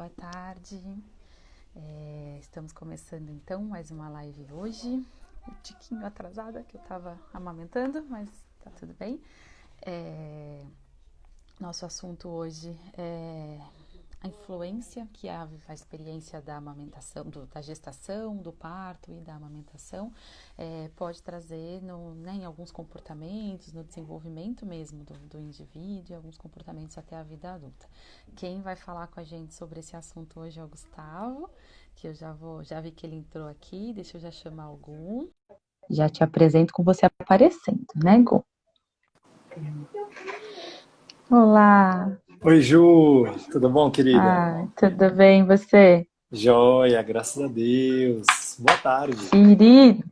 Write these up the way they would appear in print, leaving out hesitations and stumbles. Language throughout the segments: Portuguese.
boa tarde. Estamos começando então mais uma live hoje. Um tiquinho atrasada que eu estava amamentando, mas tá tudo bem. Nosso assunto hoje é a influência que a experiência da amamentação, da gestação, do parto e da amamentação pode trazer em alguns comportamentos, no desenvolvimento mesmo do indivíduo e alguns comportamentos até a vida adulta. Quem vai falar com a gente sobre esse assunto hoje é o Gustavo, que eu já vi que ele entrou aqui, deixa eu já chamar algum. Já te apresento com você aparecendo, né, Gu? Olá! Oi, Ju, tudo bom, querida? Tudo bem, você? Joia, graças a Deus. Boa tarde. Querido,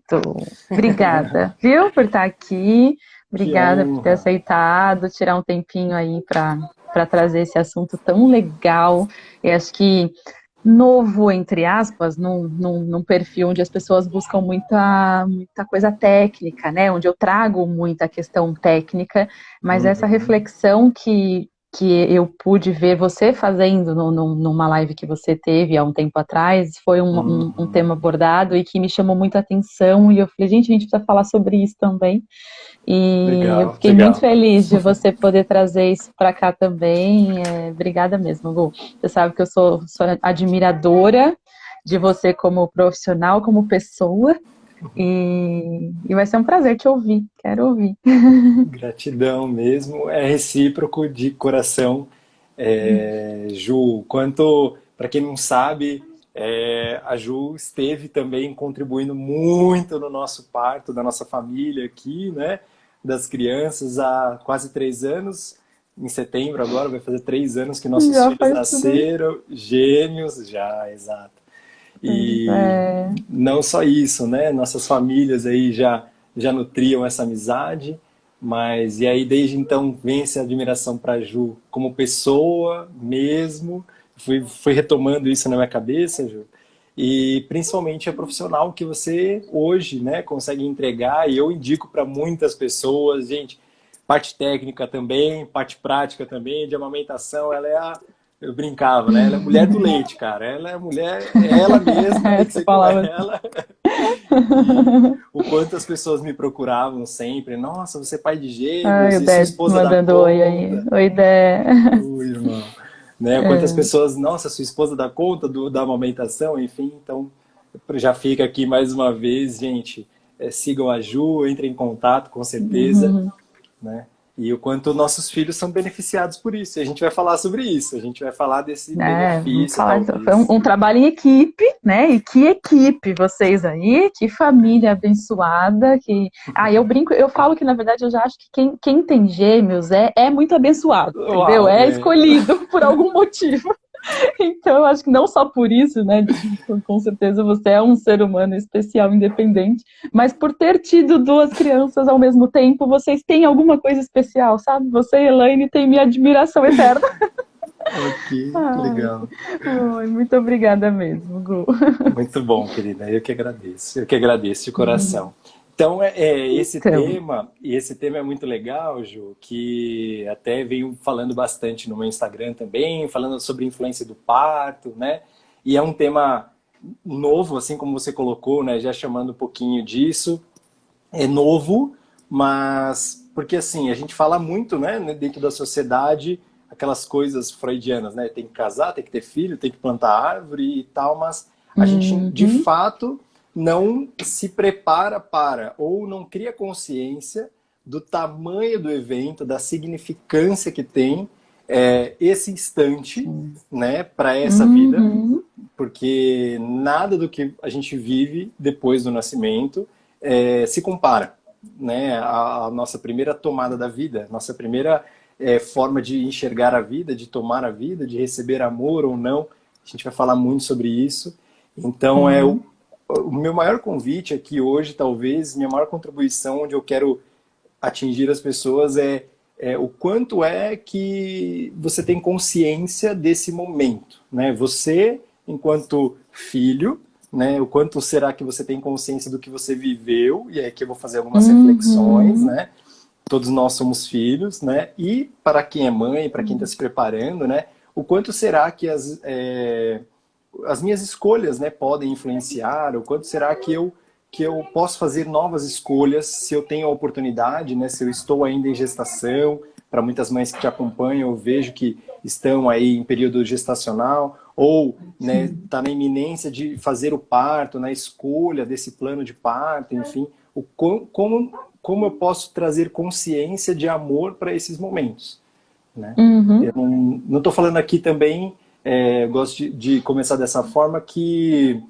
obrigada, viu, por estar aqui. Que Obrigada por ter honra. aceitado, tirar um tempinho aí para trazer esse assunto tão legal. Eu acho que novo, entre aspas, num perfil onde as pessoas buscam muita coisa técnica, né? Onde eu trago muita questão técnica, mas essa Uhum. reflexão que eu pude ver você fazendo numa live que você teve há um tempo atrás, foi um tema Uhum. abordado e que me chamou muita atenção, e eu falei, gente, a gente precisa falar sobre isso também. E eu Legal, fiquei muito legal. feliz de você poder trazer isso para cá também. Obrigada mesmo, Gu. Você sabe que eu sou admiradora de você como profissional, como pessoa, e vai ser um prazer te ouvir. Quero ouvir. Gratidão mesmo, é recíproco de coração. Ju, quanto, para quem não sabe, a Ju esteve também contribuindo muito no nosso parto, da nossa família aqui, né? Das crianças há quase 3 anos. Em setembro agora vai fazer 3 anos que nossos Já filhos faz tudo. nasceram, gêmeos já, exato. E É, não só isso, né? Nossas famílias aí já nutriam essa amizade, mas e aí desde então vem essa admiração para Ju como pessoa mesmo. Fui retomando isso na minha cabeça, Ju. E principalmente a profissional que você hoje, né, consegue entregar, e eu indico para muitas pessoas, gente, parte técnica também, parte prática também, de amamentação, eu brincava, né? Ela é mulher do leite, cara. Ela é mulher, é ela mesma, tem que essa ser com palavra. ela. E o quanto as pessoas me procuravam sempre. Nossa, você é pai de Ai, gêmeos o e sua Dé esposa dá mandando oi aí. conta. Oi, Dé. Ui, irmão. Né? Quantas pessoas, nossa, sua esposa dá conta da amamentação, enfim. Então, já fica aqui mais uma vez, gente. Sigam a Ju, entrem em contato, com certeza, né? E o quanto nossos filhos são beneficiados por isso. E a gente vai falar sobre isso. A gente vai falar desse Vamos benefício, falar, então, foi um, talvez. um trabalho em equipe, né? E que equipe vocês aí, que família abençoada, eu brinco, eu falo que na verdade eu já acho que quem tem gêmeos é muito abençoado, entendeu? Uau, É né? escolhido por algum motivo. Então eu acho que não só por isso, né? Com certeza você é um ser humano especial, independente, mas por ter tido duas crianças ao mesmo tempo, vocês têm alguma coisa especial, sabe? Você e Elaine têm minha admiração eterna. Ok, Ai, legal. muito obrigada mesmo, Gu. Muito bom, querida. Eu que agradeço. Eu que agradeço de coração. Então, esse Então, tema, e esse tema é muito legal, Ju, que até venho falando bastante no meu Instagram também, falando sobre influência do parto, né? E é um tema novo, assim como você colocou, né? Já chamando um pouquinho disso. É novo, mas porque assim, a gente fala muito, né, dentro da sociedade, aquelas coisas freudianas, né? Tem que casar, tem que ter filho, tem que plantar árvore e tal, mas a gente de uhum, fato não se prepara para ou não cria consciência do tamanho do evento, da significância que tem esse instante, sim. né, para essa vida, Uhum, porque nada do que a gente vive depois do nascimento se compara, né? A nossa primeira tomada da vida, nossa primeira forma de enxergar a vida, de tomar a vida, de receber amor ou não. A gente vai falar muito sobre isso. Então, sim. o meu maior convite aqui hoje, talvez, minha maior contribuição, onde eu quero atingir as pessoas é o quanto é que você tem consciência desse momento, né? Você, enquanto filho, né? O quanto será que você tem consciência do que você viveu? E aí que eu vou fazer algumas reflexões, Uhum, né? Todos nós somos filhos, né? E para quem é mãe, para quem está se preparando, né? o quanto será que as minhas escolhas, né, podem influenciar, o quanto será que eu posso fazer novas escolhas se eu tenho a oportunidade, né, se eu estou ainda em gestação. Para muitas mães que te acompanham, eu vejo que estão aí em período gestacional ou, né, tá na iminência de fazer o parto, na escolha desse plano de parto, enfim, como eu posso trazer consciência de amor para esses momentos, né? Uhum. Eu não estou falando aqui também, eu gosto de começar dessa forma, que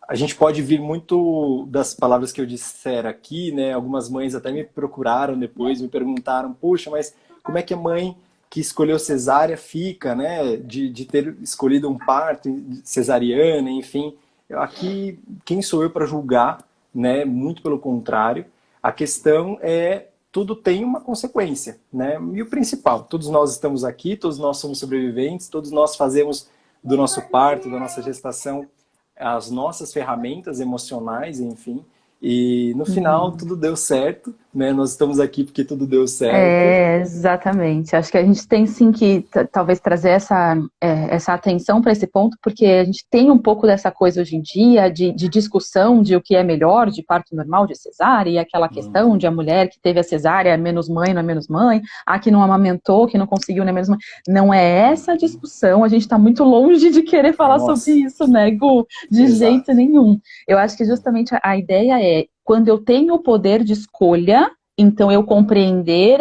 a gente pode vir muito das palavras que eu disser aqui, né? Algumas mães até me procuraram depois, me perguntaram, puxa, mas como é que a mãe que escolheu cesárea fica, né? De ter escolhido um parto cesariana, enfim. Aqui, quem sou eu para julgar, né? Muito pelo contrário. A questão é, tudo tem uma consequência, né? E o principal, todos nós estamos aqui, todos nós somos sobreviventes, todos nós fazemos do nosso parto, da nossa gestação, as nossas ferramentas emocionais, enfim. E no final tudo deu certo, né? Nós estamos aqui porque tudo deu certo. É, exatamente. Acho que a gente tem sim que talvez trazer essa atenção para esse ponto, porque a gente tem um pouco dessa coisa hoje em dia de discussão de o que é melhor, de parto normal, de cesárea, e aquela questão de a mulher que teve a cesárea é menos mãe, não é menos mãe, a que não amamentou, que não conseguiu, não é menos mãe. Não é essa a discussão, a gente está muito longe de querer falar sobre Nossa, isso, né, Gu? De exato. jeito nenhum. Eu acho que justamente a ideia é, quando eu tenho o poder de escolha, então, eu compreender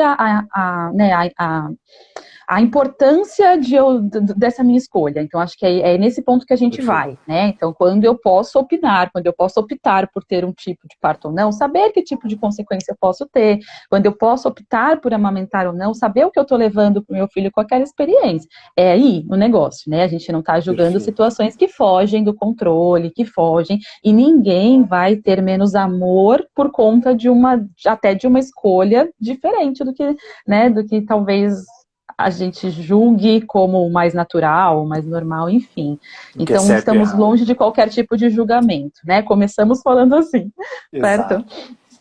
né, a importância dessa minha escolha. Então, acho que é nesse ponto que a gente Perfeito. vai, né? Então, quando eu posso opinar, quando eu posso optar por ter um tipo de parto ou não, saber que tipo de consequência eu posso ter, quando eu posso optar por amamentar ou não, saber o que eu estou levando para o meu filho com aquela experiência. É aí o negócio, né? A gente não está julgando Perfeito. situações que fogem do controle, que fogem, e ninguém vai ter menos amor por conta até de uma escolha diferente do que, né, do que talvez a gente julgue como o mais natural, o mais normal, enfim. O que é Então, certo e estamos errado. longe de qualquer tipo de julgamento, né? Começamos falando assim, certo? Exato.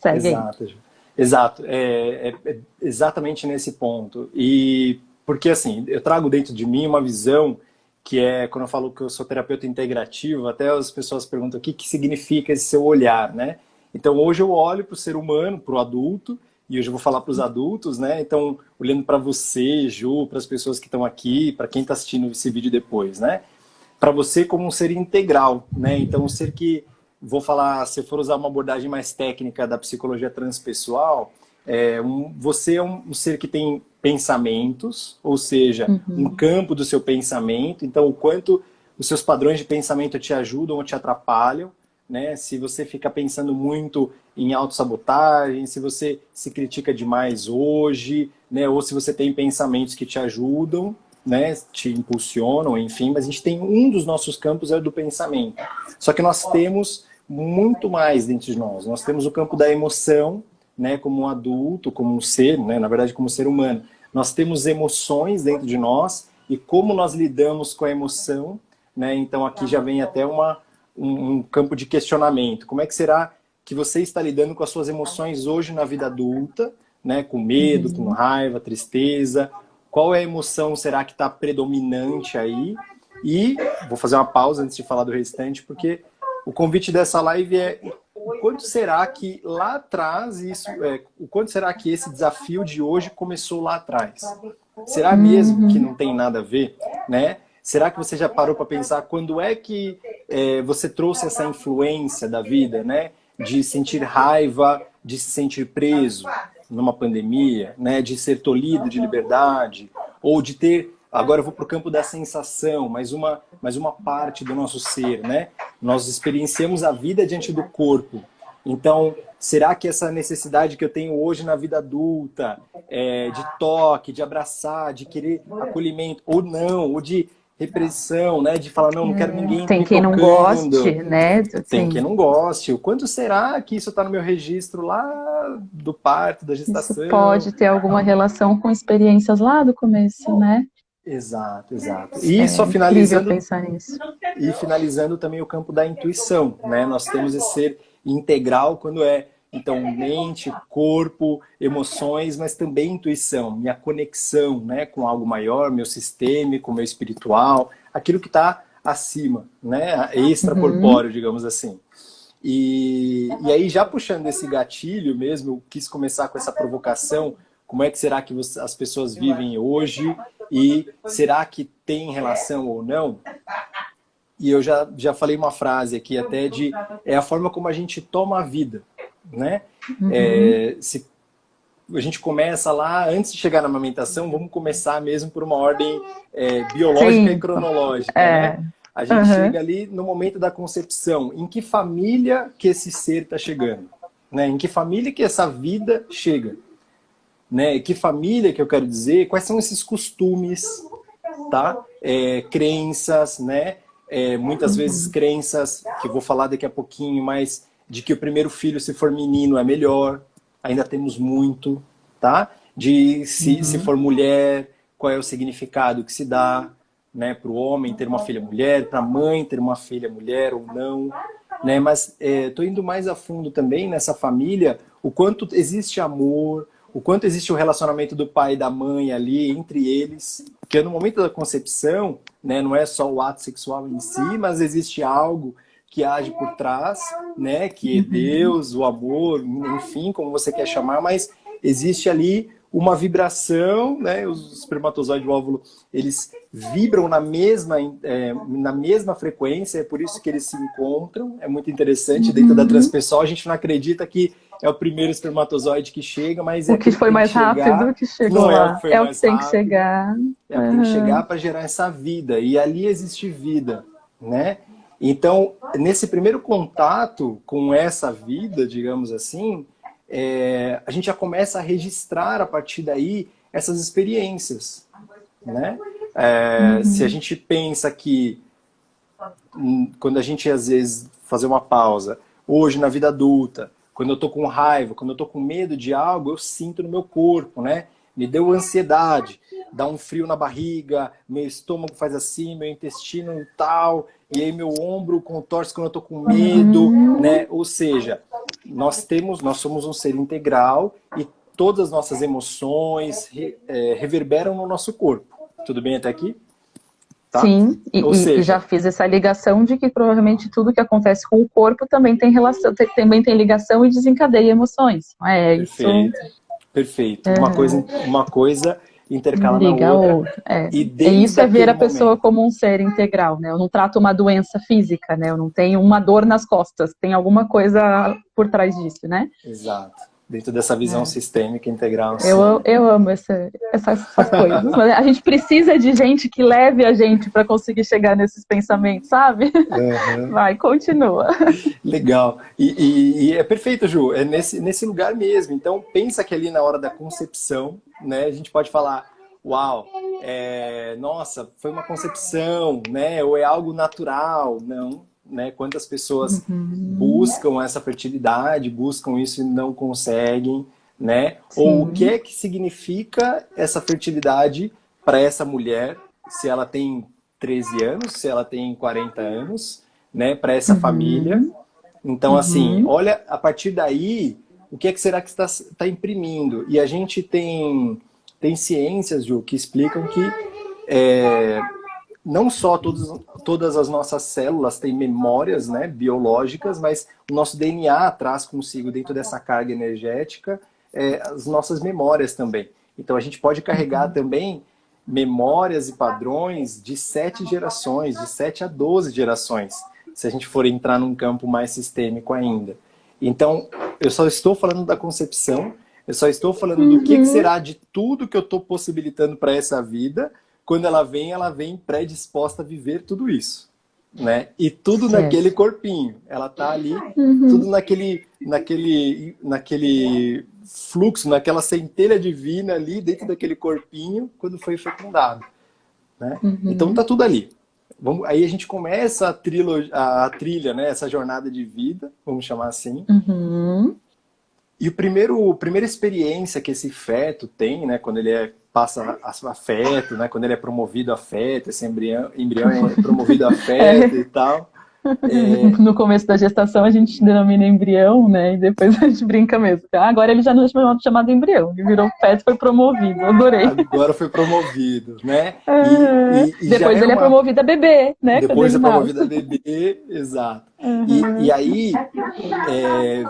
Segue aí. Exato, Ju. Exato, é exatamente nesse ponto. E porque assim, eu trago dentro de mim uma visão que é, quando eu falo que eu sou terapeuta integrativo, até as pessoas perguntam o que que significa esse seu olhar, né? Então hoje eu olho para o ser humano, para o adulto, e hoje eu vou falar para os adultos, né? Então, olhando para você, Ju, para as pessoas que estão aqui, para quem está assistindo esse vídeo depois, né? Para você como um ser integral, né? Então, um ser que, vou falar, se eu for usar uma abordagem mais técnica da psicologia transpessoal, você é um ser que tem pensamentos, ou seja, um Uhum. campo do seu pensamento, então o quanto os seus padrões de pensamento te ajudam ou te atrapalham, né? Se você fica pensando muito em autossabotagem, se você se critica demais hoje, né? Ou se você tem pensamentos que te ajudam, né, te impulsionam, enfim, mas a gente tem um dos nossos campos é o do pensamento. Só que nós temos muito mais dentro de nós. Nós temos o campo da emoção, né, como um adulto, como um ser, né, na verdade como um ser humano. Nós temos emoções dentro de nós e como nós lidamos com a emoção, né? Então aqui já vem até um campo de questionamento. Como é que será que você está lidando com as suas emoções hoje na vida adulta, né, com medo, com Uhum. raiva, tristeza? Qual é a emoção será que está predominante aí? E vou fazer uma pausa antes de falar do restante, porque o convite dessa live é o quanto será que lá atrás o quanto será que esse desafio de hoje começou lá atrás? Será mesmo que Uhum. não tem nada a ver, né? Será que você já parou para pensar quando é que você trouxe essa influência da vida, né? De sentir raiva, de se sentir preso numa pandemia, né? De ser tolhido de liberdade, ou de ter. Agora eu vou para o campo da sensação, mais uma parte do nosso ser, né? Nós experienciamos a vida diante do corpo. Então, será que essa necessidade que eu tenho hoje na vida adulta, de toque, de abraçar, de querer acolhimento, ou não, ou de repressão, né? De falar, não, não quero ninguém Tem me quem não goste, tocando. né? Tem quem Sim. não goste. O quanto será que isso está no meu registro lá do parto, da Isso gestação? pode ter alguma relação com experiências lá do começo, né? Exato, exato. E É só incrível finalizando, pensar nisso. e finalizando também o campo da intuição, né? Nós temos esse ser integral quando Então, mente, corpo, emoções, mas também intuição, minha conexão, né, com algo maior, meu sistêmico, meu espiritual, aquilo que está acima, né, extracorpóreo, digamos assim. E aí, já puxando esse gatilho mesmo, eu quis começar com essa provocação, como é que será que as pessoas vivem hoje e será que tem relação ou não? E eu já falei uma frase aqui até é a forma como a gente toma a vida, né? Se a gente começa lá, antes de chegar na amamentação, vamos começar mesmo por uma ordem biológica e cronológica, né? A gente chega ali no momento da concepção. Em que família que esse ser está chegando? Né? Em que família que essa vida chega? Né? Que família que eu quero dizer? Quais são esses costumes, tá? Crenças, né? Muitas vezes crenças, que eu vou falar daqui a pouquinho, mas de que o primeiro filho, se for menino, é melhor. Ainda temos muito, tá? De se for mulher, qual é o significado que se dá, né, para o homem ter uma filha mulher, para a mãe ter uma filha mulher ou não, né? Mas estou indo mais a fundo também nessa família, o quanto existe amor, o quanto existe o relacionamento do pai e da mãe ali entre eles, porque no momento da concepção, né, não é só o ato sexual em si, mas existe algo que age por trás, né, que é Deus, o amor, enfim, como você quer chamar, mas existe ali uma vibração, né, os espermatozoides do óvulo, eles vibram na mesma frequência, é por isso que eles se encontram, é muito interessante, dentro da transpessoal a gente não acredita que é o primeiro espermatozoide que chega, mas o que foi mais rápido que chegou lá. É o que tem que chegar. É o que tem que chegar para gerar essa vida. E ali existe vida, né? Então, nesse primeiro contato com essa vida, digamos assim, a gente já começa a registrar a partir daí essas experiências, né? Se a gente pensa que, quando a gente às vezes fazer uma pausa, hoje na vida adulta, quando eu tô com raiva, quando eu tô com medo de algo, eu sinto no meu corpo, né? Me deu ansiedade, dá um frio na barriga, meu estômago faz assim, meu intestino tal, e aí meu ombro contorce quando eu tô com medo, né? Ou seja, nós somos um ser integral e todas as nossas emoções reverberam no nosso corpo. Tudo bem até aqui? Tá? Sim, e já fiz essa ligação de que provavelmente tudo que acontece com o corpo também tem relação, também tem ligação e desencadeia emoções. Perfeito, isso... perfeito. Uma coisa intercala liga na outra. E isso é ver a pessoa como um ser integral, né? Eu não trato uma doença física, né? Eu não tenho uma dor nas costas, tem alguma coisa por trás disso, né? Exato. Dentro dessa visão sistêmica integral. Eu amo essas coisas. Mas a gente precisa de gente que leve a gente para conseguir chegar nesses pensamentos, sabe? Vai, continua. Legal. E é perfeito, Ju. É nesse lugar mesmo. Então, pensa que ali na hora da concepção, né, a gente pode falar, uau, nossa, foi uma concepção, né? Ou é algo natural. Não. Né? Quantas pessoas buscam essa fertilidade, buscam isso e não conseguem, né? Ou o que é que significa essa fertilidade para essa mulher, se ela tem 13 anos, se ela tem 40 anos, né? Para essa família. Então, assim, olha, a partir daí, o que é que será que está imprimindo? E a gente tem ciências, Ju, que explicam que não só todas as nossas células têm memórias, né, biológicas, mas o nosso DNA traz consigo, dentro dessa carga energética, as nossas memórias também. Então a gente pode carregar também memórias e padrões de 7 gerações, de 7 a 12 gerações, se a gente for entrar num campo mais sistêmico ainda. Então, eu só estou falando da concepção, eu só estou falando do que será de tudo que eu estou possibilitando para essa vida. Quando ela vem predisposta a viver tudo isso, né? E tudo naquele corpinho. Ela tá ali, tudo naquele fluxo, naquela centelha divina ali dentro daquele corpinho quando foi fecundado, né? Então tá tudo ali. Aí a gente começa a trilha, né? Essa jornada de vida, vamos chamar assim. E a primeira experiência que esse feto tem, né? Quando ele passa a feto, né? Quando ele é promovido a feto, esse embrião é promovido a feto e tal. No começo da gestação a gente denomina embrião, né? E depois a gente brinca mesmo. Agora ele já não é chamado embrião, ele virou feto, foi promovido, adorei. Agora foi promovido, né? E depois ele é promovido a bebê, né? Depois é promovido a bebê, exato. E aí,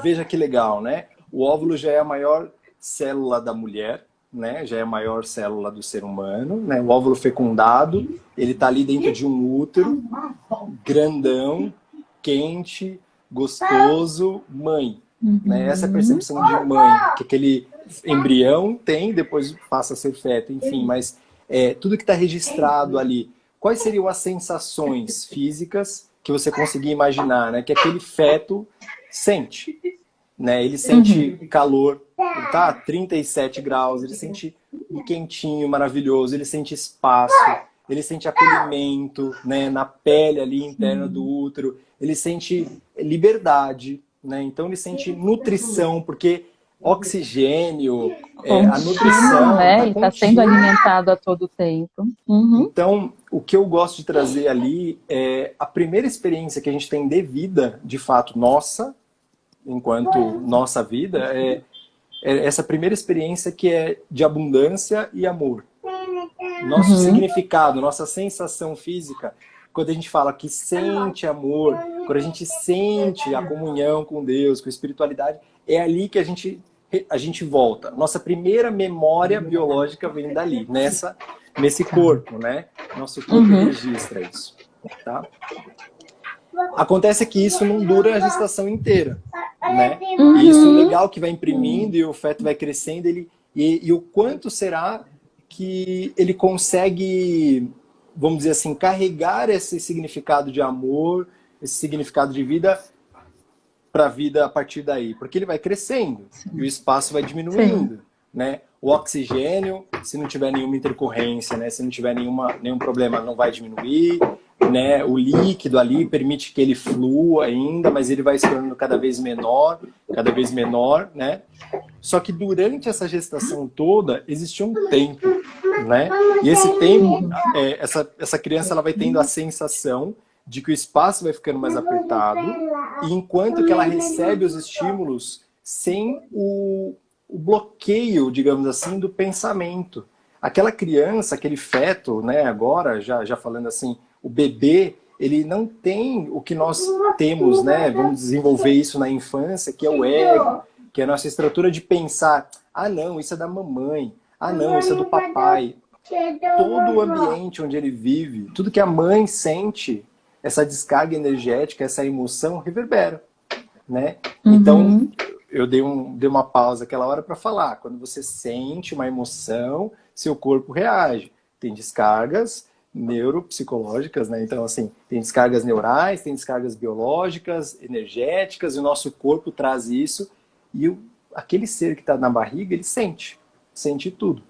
veja que legal, né? O óvulo já é a maior célula da mulher, né? Já é a maior célula do ser humano, né? O óvulo fecundado, ele está ali dentro de um útero, grandão, quente, gostoso, mãe. Né? Essa é a percepção de mãe, que aquele embrião tem, depois passa a ser feto, enfim, mas tudo que está registrado ali. Quais seriam as sensações físicas que você conseguir imaginar, né? Que aquele feto sente, né? Ele sente calor, ele tá a 37 graus, ele sente um quentinho maravilhoso, ele sente espaço, ele sente acolhimento, né? Na pele ali interna do útero, ele sente liberdade, né? Então ele sente nutrição, porque oxigênio, a nutrição, né? Está sendo alimentado a todo tempo. Então, o que eu gosto de trazer ali é a primeira experiência que a gente tem de vida, de fato, nossa, enquanto nossa vida, é essa primeira experiência que é de abundância e amor. Nosso significado, nossa sensação física, quando a gente fala que sente amor, quando a gente sente a comunhão com Deus, com a espiritualidade, é ali que a gente volta. Nossa primeira memória biológica vem dali, nesse corpo, né? Nosso corpo registra isso, tá? Acontece que isso não dura a gestação inteira, né? E isso é legal que vai imprimindo e o feto vai crescendo, e o quanto será que ele consegue, vamos dizer assim, carregar esse significado de amor, esse significado de vida para a vida a partir daí, porque ele vai crescendo e o espaço vai diminuindo, né? O oxigênio, se não tiver nenhuma intercorrência, né? Se não tiver nenhum problema, não vai diminuir, né? O líquido ali permite que ele flua ainda, mas ele vai se tornando cada vez menor, né? Só que durante essa gestação toda existe um tempo, né? E esse tempo, essa criança ela vai tendo a sensação de que o espaço vai ficando mais apertado, e enquanto que ela recebe os estímulos sem o bloqueio, digamos assim, do pensamento. Aquela criança, aquele feto, né, agora, já falando assim, o bebê, ele não tem o que nós temos, né? Vamos desenvolver isso na infância, que é o ego, que é a nossa estrutura de pensar, não, isso é da mamãe, não, isso é do papai. Todo o ambiente onde ele vive, tudo que a mãe sente, essa descarga energética, essa emoção, reverbera, né? Então, eu dei uma pausa aquela hora para falar. Quando você sente uma emoção, seu corpo reage. Tem descargas neuropsicológicas, né? Então, assim, tem descargas neurais, tem descargas biológicas, energéticas, e o nosso corpo traz isso, e aquele ser que está na barriga, ele sente tudo,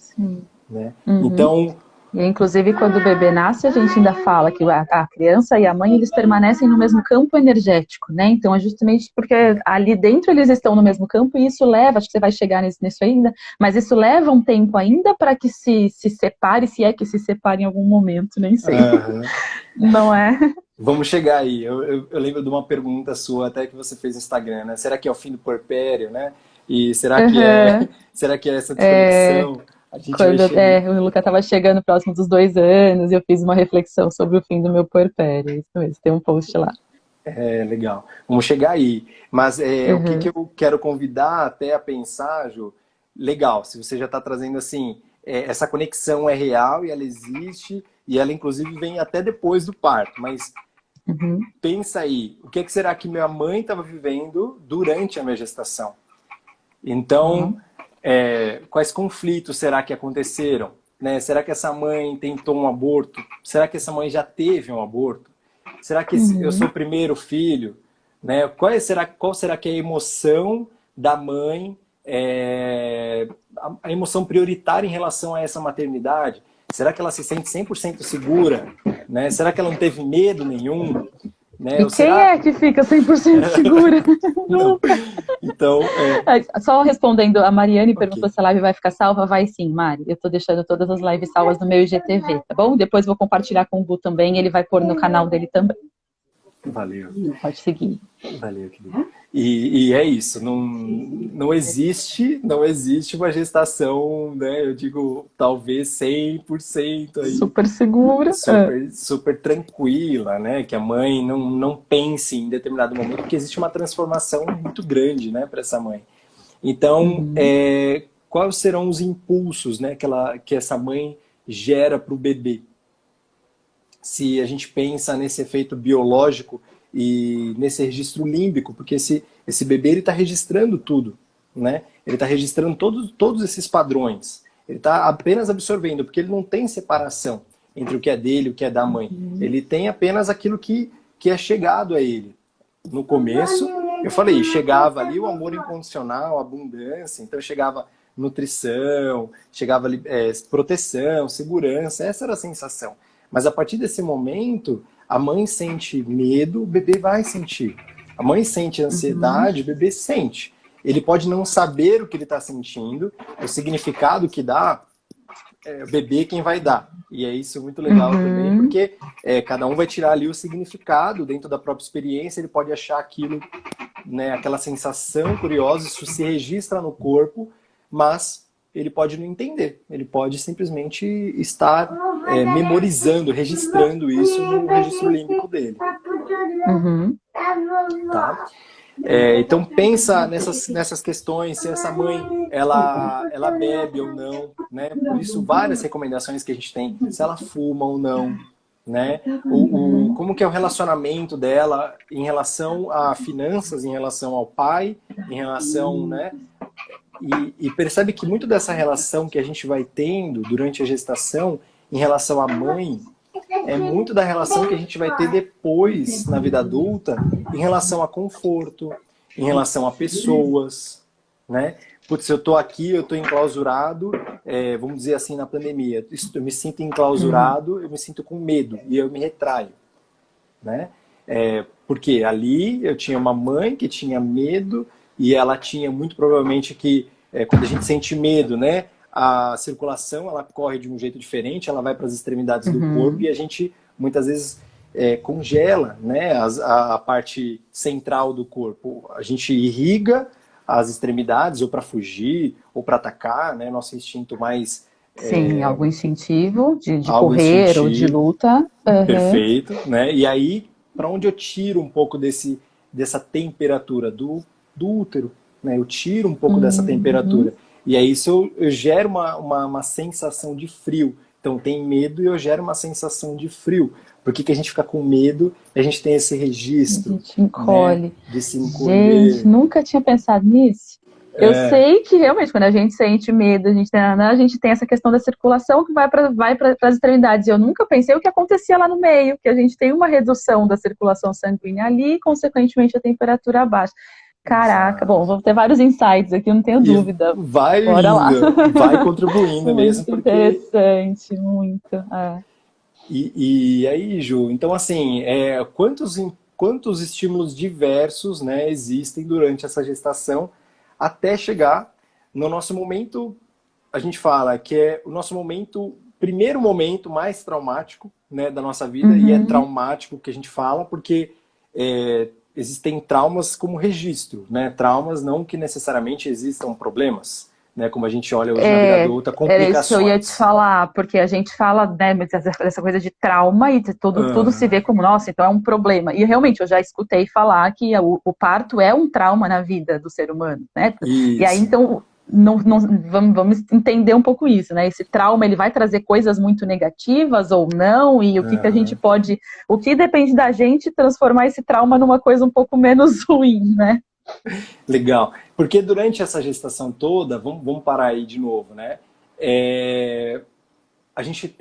né? Então... E, inclusive, quando o bebê nasce, a gente ainda fala que a criança e a mãe, eles permanecem no mesmo campo energético, né? Então, é justamente porque ali dentro eles estão no mesmo campo, e isso leva, acho que você vai chegar nisso ainda, mas isso leva um tempo ainda para que se separe, se é que se separe em algum momento, nem sei. Não é? Vamos chegar aí. Eu lembro de uma pergunta sua, até que você fez no Instagram, né? Será que é o fim do puerpério, né? E será que é essa desconexão? Quando o Luca estava chegando próximo dos 2 anos, eu fiz uma reflexão sobre o fim do meu puerpério. Isso mesmo, tem um post lá. Legal. Vamos chegar aí. Mas o que eu quero convidar até a pensar, Ju, legal, se você já está trazendo assim, essa conexão é real e ela existe, e ela inclusive vem até depois do parto, mas pensa aí, o que será que minha mãe estava vivendo durante a minha gestação? Então... quais conflitos será que aconteceram? Né? Será que essa mãe tentou um aborto? Será que essa mãe já teve um aborto? Será que eu sou o primeiro filho? Né? Qual será que é a emoção da mãe, a emoção prioritária em relação a essa maternidade? Será que ela se sente 100% segura? Né? Será que ela não teve medo nenhum? Né? E quem é que fica 100% segura? Então, Só respondendo, a Mariane perguntou se a live vai ficar salva. Vai sim, Mari. Eu tô deixando todas as lives salvas no meu IGTV, tá bom? Depois vou compartilhar com o Bu também, ele vai pôr no canal dele também. Valeu. Pode seguir. Valeu, querido. E é isso, não existe uma gestação, né? Eu digo, talvez 100% aí, Super segura. super tranquila, né? Que a mãe não pense em determinado momento, porque existe uma transformação muito grande, né, para essa mãe. Então, quais serão os impulsos, né, que essa mãe gera para o bebê? Se a gente pensa nesse efeito biológico e nesse registro límbico, porque esse bebê ele está registrando tudo, né? Ele está registrando todos esses padrões. Ele está apenas absorvendo, porque ele não tem separação entre o que é dele e o que é da mãe. Ele tem apenas aquilo que é chegado a ele. No começo, eu falei, chegava ali o amor incondicional, a abundância, então chegava nutrição, chegava proteção, segurança, essa era a sensação. Mas a partir desse momento, a mãe sente medo, o bebê vai sentir. A mãe sente ansiedade, o bebê sente. Ele pode não saber o que ele está sentindo, o significado que dá, o bebê quem vai dar. E é isso muito legal também, porque cada um vai tirar ali o significado dentro da própria experiência, ele pode achar aquilo, né, aquela sensação curiosa, isso se registra no corpo, mas ele pode não entender, ele pode simplesmente estar memorizando, registrando isso no registro límbico dele. Tá? Então pensa nessas questões, se essa mãe ela bebe ou não, né? Por isso várias recomendações que a gente tem, se ela fuma ou não, né? Como que é o relacionamento dela em relação a finanças, em relação ao pai, em relação, né? E percebe que muito dessa relação que a gente vai tendo durante a gestação em relação à mãe é muito da relação que a gente vai ter depois na vida adulta em relação a conforto, em relação a pessoas, né? Putz, eu tô aqui, eu tô enclausurado, vamos dizer assim, na pandemia, eu me sinto enclausurado, eu me sinto com medo e eu me retraio, né? Porque ali eu tinha uma mãe que tinha medo e ela tinha muito provavelmente que, quando a gente sente medo, né? A circulação, ela corre de um jeito diferente, ela vai para as extremidades do corpo e a gente, muitas vezes, congela, né, a parte central do corpo. A gente irriga as extremidades, ou para fugir, ou para atacar, né, nosso instinto mais... Sim, algo instintivo, de correr instintivo, ou de luta. Perfeito, né? E aí, para onde eu tiro um pouco dessa temperatura do útero, né? Eu tiro um pouco dessa temperatura. E aí isso eu gero uma sensação de frio. Então tem medo e eu gero uma sensação de frio. Por que a gente fica com medo? A gente tem esse registro. A gente encolhe. Né? De se encolher. Gente, nunca tinha pensado nisso. Eu sei que realmente quando a gente sente medo, a gente tem essa questão da circulação que vai para as extremidades. Eu nunca pensei o que acontecia lá no meio, que a gente tem uma redução da circulação sanguínea ali e, consequentemente, a temperatura abaixa. Caraca, bom, vou ter vários insights aqui, não tenho dúvida. Bora lá. Vai contribuindo mesmo. Muito interessante, muito. E aí, Ju, então assim, quantos estímulos diversos, né, existem durante essa gestação até chegar no nosso momento, a gente fala que é o nosso primeiro momento mais traumático, né, da nossa vida, e é traumático que a gente fala porque existem traumas como registro, né? Traumas não que necessariamente existam problemas, né? Como a gente olha hoje na vida adulta, complicações. Era isso que eu ia te falar, porque a gente fala, né, dessa coisa de trauma e tudo se vê como, nossa, então é um problema. E realmente eu já escutei falar que o parto é um trauma na vida do ser humano, né? Isso. E aí então vamos entender um pouco isso, né? Esse trauma, ele vai trazer coisas muito negativas ou não, e o que a gente pode, o que depende da gente transformar esse trauma numa coisa um pouco menos ruim, né? Legal, porque durante essa gestação toda, vamos parar aí de novo, né? A gente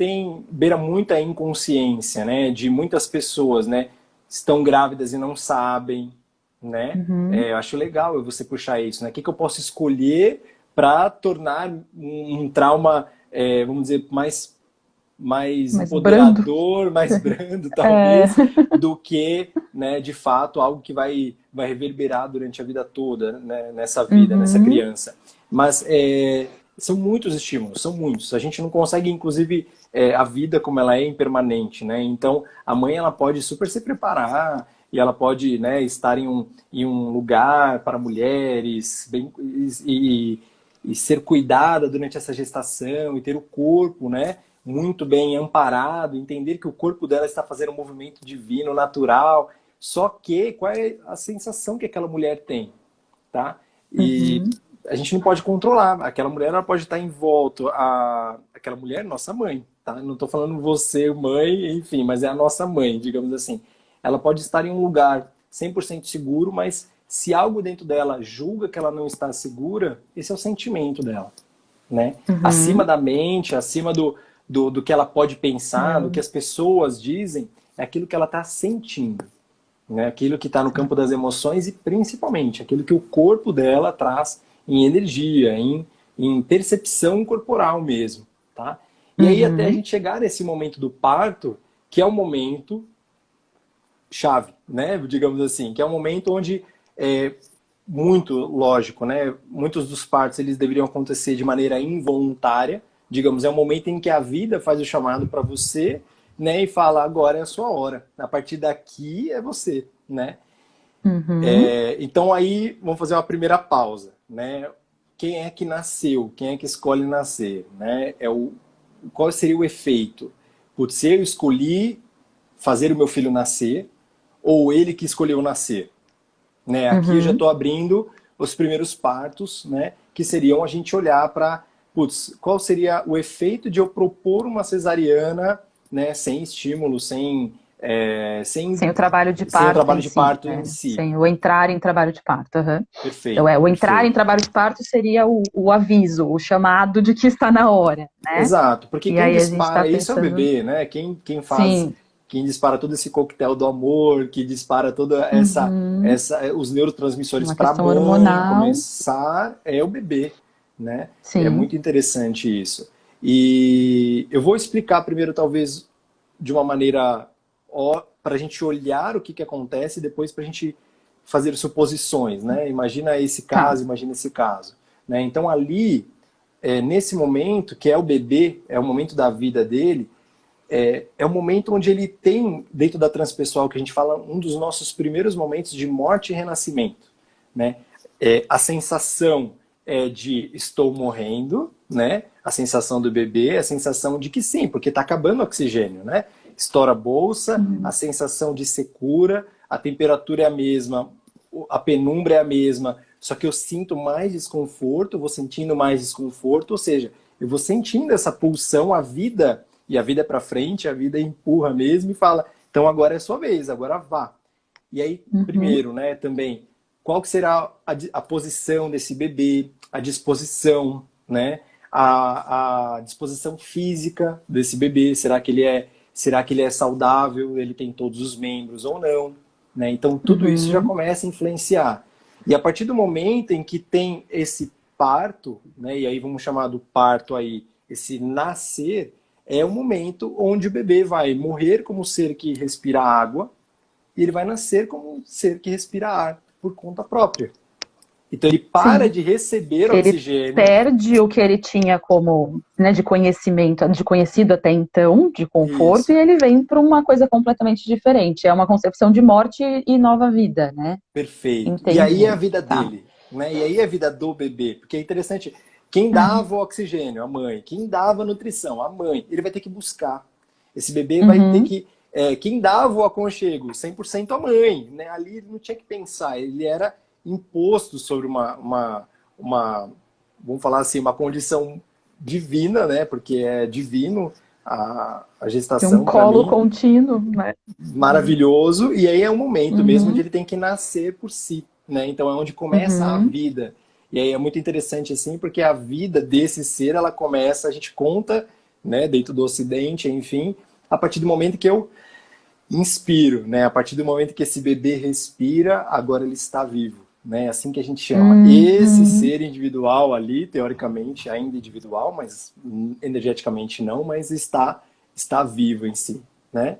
beira muita inconsciência, né? De muitas pessoas, né? Estão grávidas e não sabem, né? Eu acho legal você puxar isso, né? O que eu posso escolher para tornar um trauma, vamos dizer, mais empoderador, mais brando, talvez, do que, né, de fato, algo que vai reverberar durante a vida toda, né, nessa vida, nessa criança. Mas são muitos estímulos, são muitos. A gente não consegue, inclusive, a vida como ela é impermanente, né? Então, a mãe ela pode super se preparar e ela pode, né, estar em um lugar para mulheres e ser cuidada durante essa gestação e ter o corpo, né, muito bem amparado, entender que o corpo dela está fazendo um movimento divino, natural. Só que qual é a sensação que aquela mulher tem, tá? E a gente não pode controlar. Aquela mulher, ela pode estar em volta aquela mulher, nossa mãe, tá? Não estou falando você, mãe, enfim, mas é a nossa mãe, digamos assim. Ela pode estar em um lugar 100% seguro, mas se algo dentro dela julga que ela não está segura, esse é o sentimento dela, né? Acima da mente, acima do que ela pode pensar, do que as pessoas dizem, é aquilo que ela está sentindo, né? Aquilo que está no campo das emoções e principalmente aquilo que o corpo dela traz em energia, em percepção corporal mesmo, tá? E aí até a gente chegar nesse momento do parto, que é o momento chave, né? Digamos assim, que é um momento onde muito lógico, né? Muitos dos partos eles deveriam acontecer de maneira involuntária, digamos, é um momento em que a vida faz o chamado para você, né? E fala, agora é a sua hora, a partir daqui é você, né? Então aí vamos fazer uma primeira pausa, né? Quem é que nasceu? Quem é que escolhe nascer, né? Qual seria o efeito? Putz, eu escolhi fazer o meu filho nascer ou ele que escolheu nascer, né? Aqui eu já estou abrindo os primeiros partos, né? Que seriam a gente olhar para, putz, qual seria o efeito de eu propor uma cesariana, né? Sem estímulo, sem o trabalho de sem o parto trabalho em de si, parto né? em si. Sem o entrar em trabalho de parto. Perfeito. Então, o entrar em trabalho de parto seria o aviso, o chamado de que está na hora, né? Exato, porque E quem aí a gente dispara tá isso é o pensando... bebê, né? Quem Sim. dispara todo esse coquetel do amor, que dispara toda os neurotransmissores Uma para a questão mãe hormonal. começar, é o bebê, né? Sim. É muito interessante isso. E eu vou explicar primeiro, talvez, de uma maneira para a gente olhar o que acontece e depois para a gente fazer suposições, né? Imagina esse caso, imagina esse caso, né? Então ali, nesse momento, que é o bebê, é o momento da vida dele, é o momento onde ele tem, dentro da transpessoal, que a gente fala, um dos nossos primeiros momentos de morte e renascimento, né? A sensação de estou morrendo, né? A sensação do bebê, a sensação de que sim, porque está acabando o oxigênio, né? Estoura a bolsa, a sensação de secura, a temperatura é a mesma, a penumbra é a mesma, só que eu sinto mais desconforto, vou sentindo mais desconforto, ou seja, eu vou sentindo essa pulsão, a vida é para frente, a vida empurra mesmo e fala, então agora é a sua vez, agora vá. E aí, primeiro, né, também, qual que será a posição desse bebê, a disposição, né, a disposição física desse bebê, será que ele é saudável, ele tem todos os membros ou não, né? Então tudo isso já começa a influenciar. E a partir do momento em que tem esse parto, né, e aí vamos chamar do parto aí, esse nascer, é o momento onde o bebê vai morrer como ser que respira água e ele vai nascer como um ser que respira ar por conta própria. Então ele para de receber oxigênio. Ele perde o que ele tinha como, né, de conhecimento, de conhecido até então, de conforto, e ele vem para uma coisa completamente diferente. É uma concepção de morte e nova vida, né? Perfeito. Entendi. E aí é a vida dele, né? E aí é a vida do bebê. Porque é interessante, quem dava o oxigênio? A mãe. Quem dava a nutrição? A mãe. Ele vai ter que buscar. Esse bebê vai ter que... quem dava o aconchego? 100% a mãe, né? Ali ele não tinha que pensar. Ele era imposto sobre uma vamos falar assim, uma condição divina, né? Porque é divino a gestação. Um colo contínuo, né? Maravilhoso. E aí é um momento mesmo onde ele tem que nascer por si, né? Então é onde começa a vida. E aí é muito interessante assim, porque a vida desse ser, ela começa, a gente conta, né? Dentro do Ocidente, enfim, a partir do momento que eu inspiro, né? A partir do momento que esse bebê respira, agora ele está vivo. Né? Assim que a gente chama. Esse ser individual ali, teoricamente ainda individual, mas energeticamente não, mas está vivo em si, né?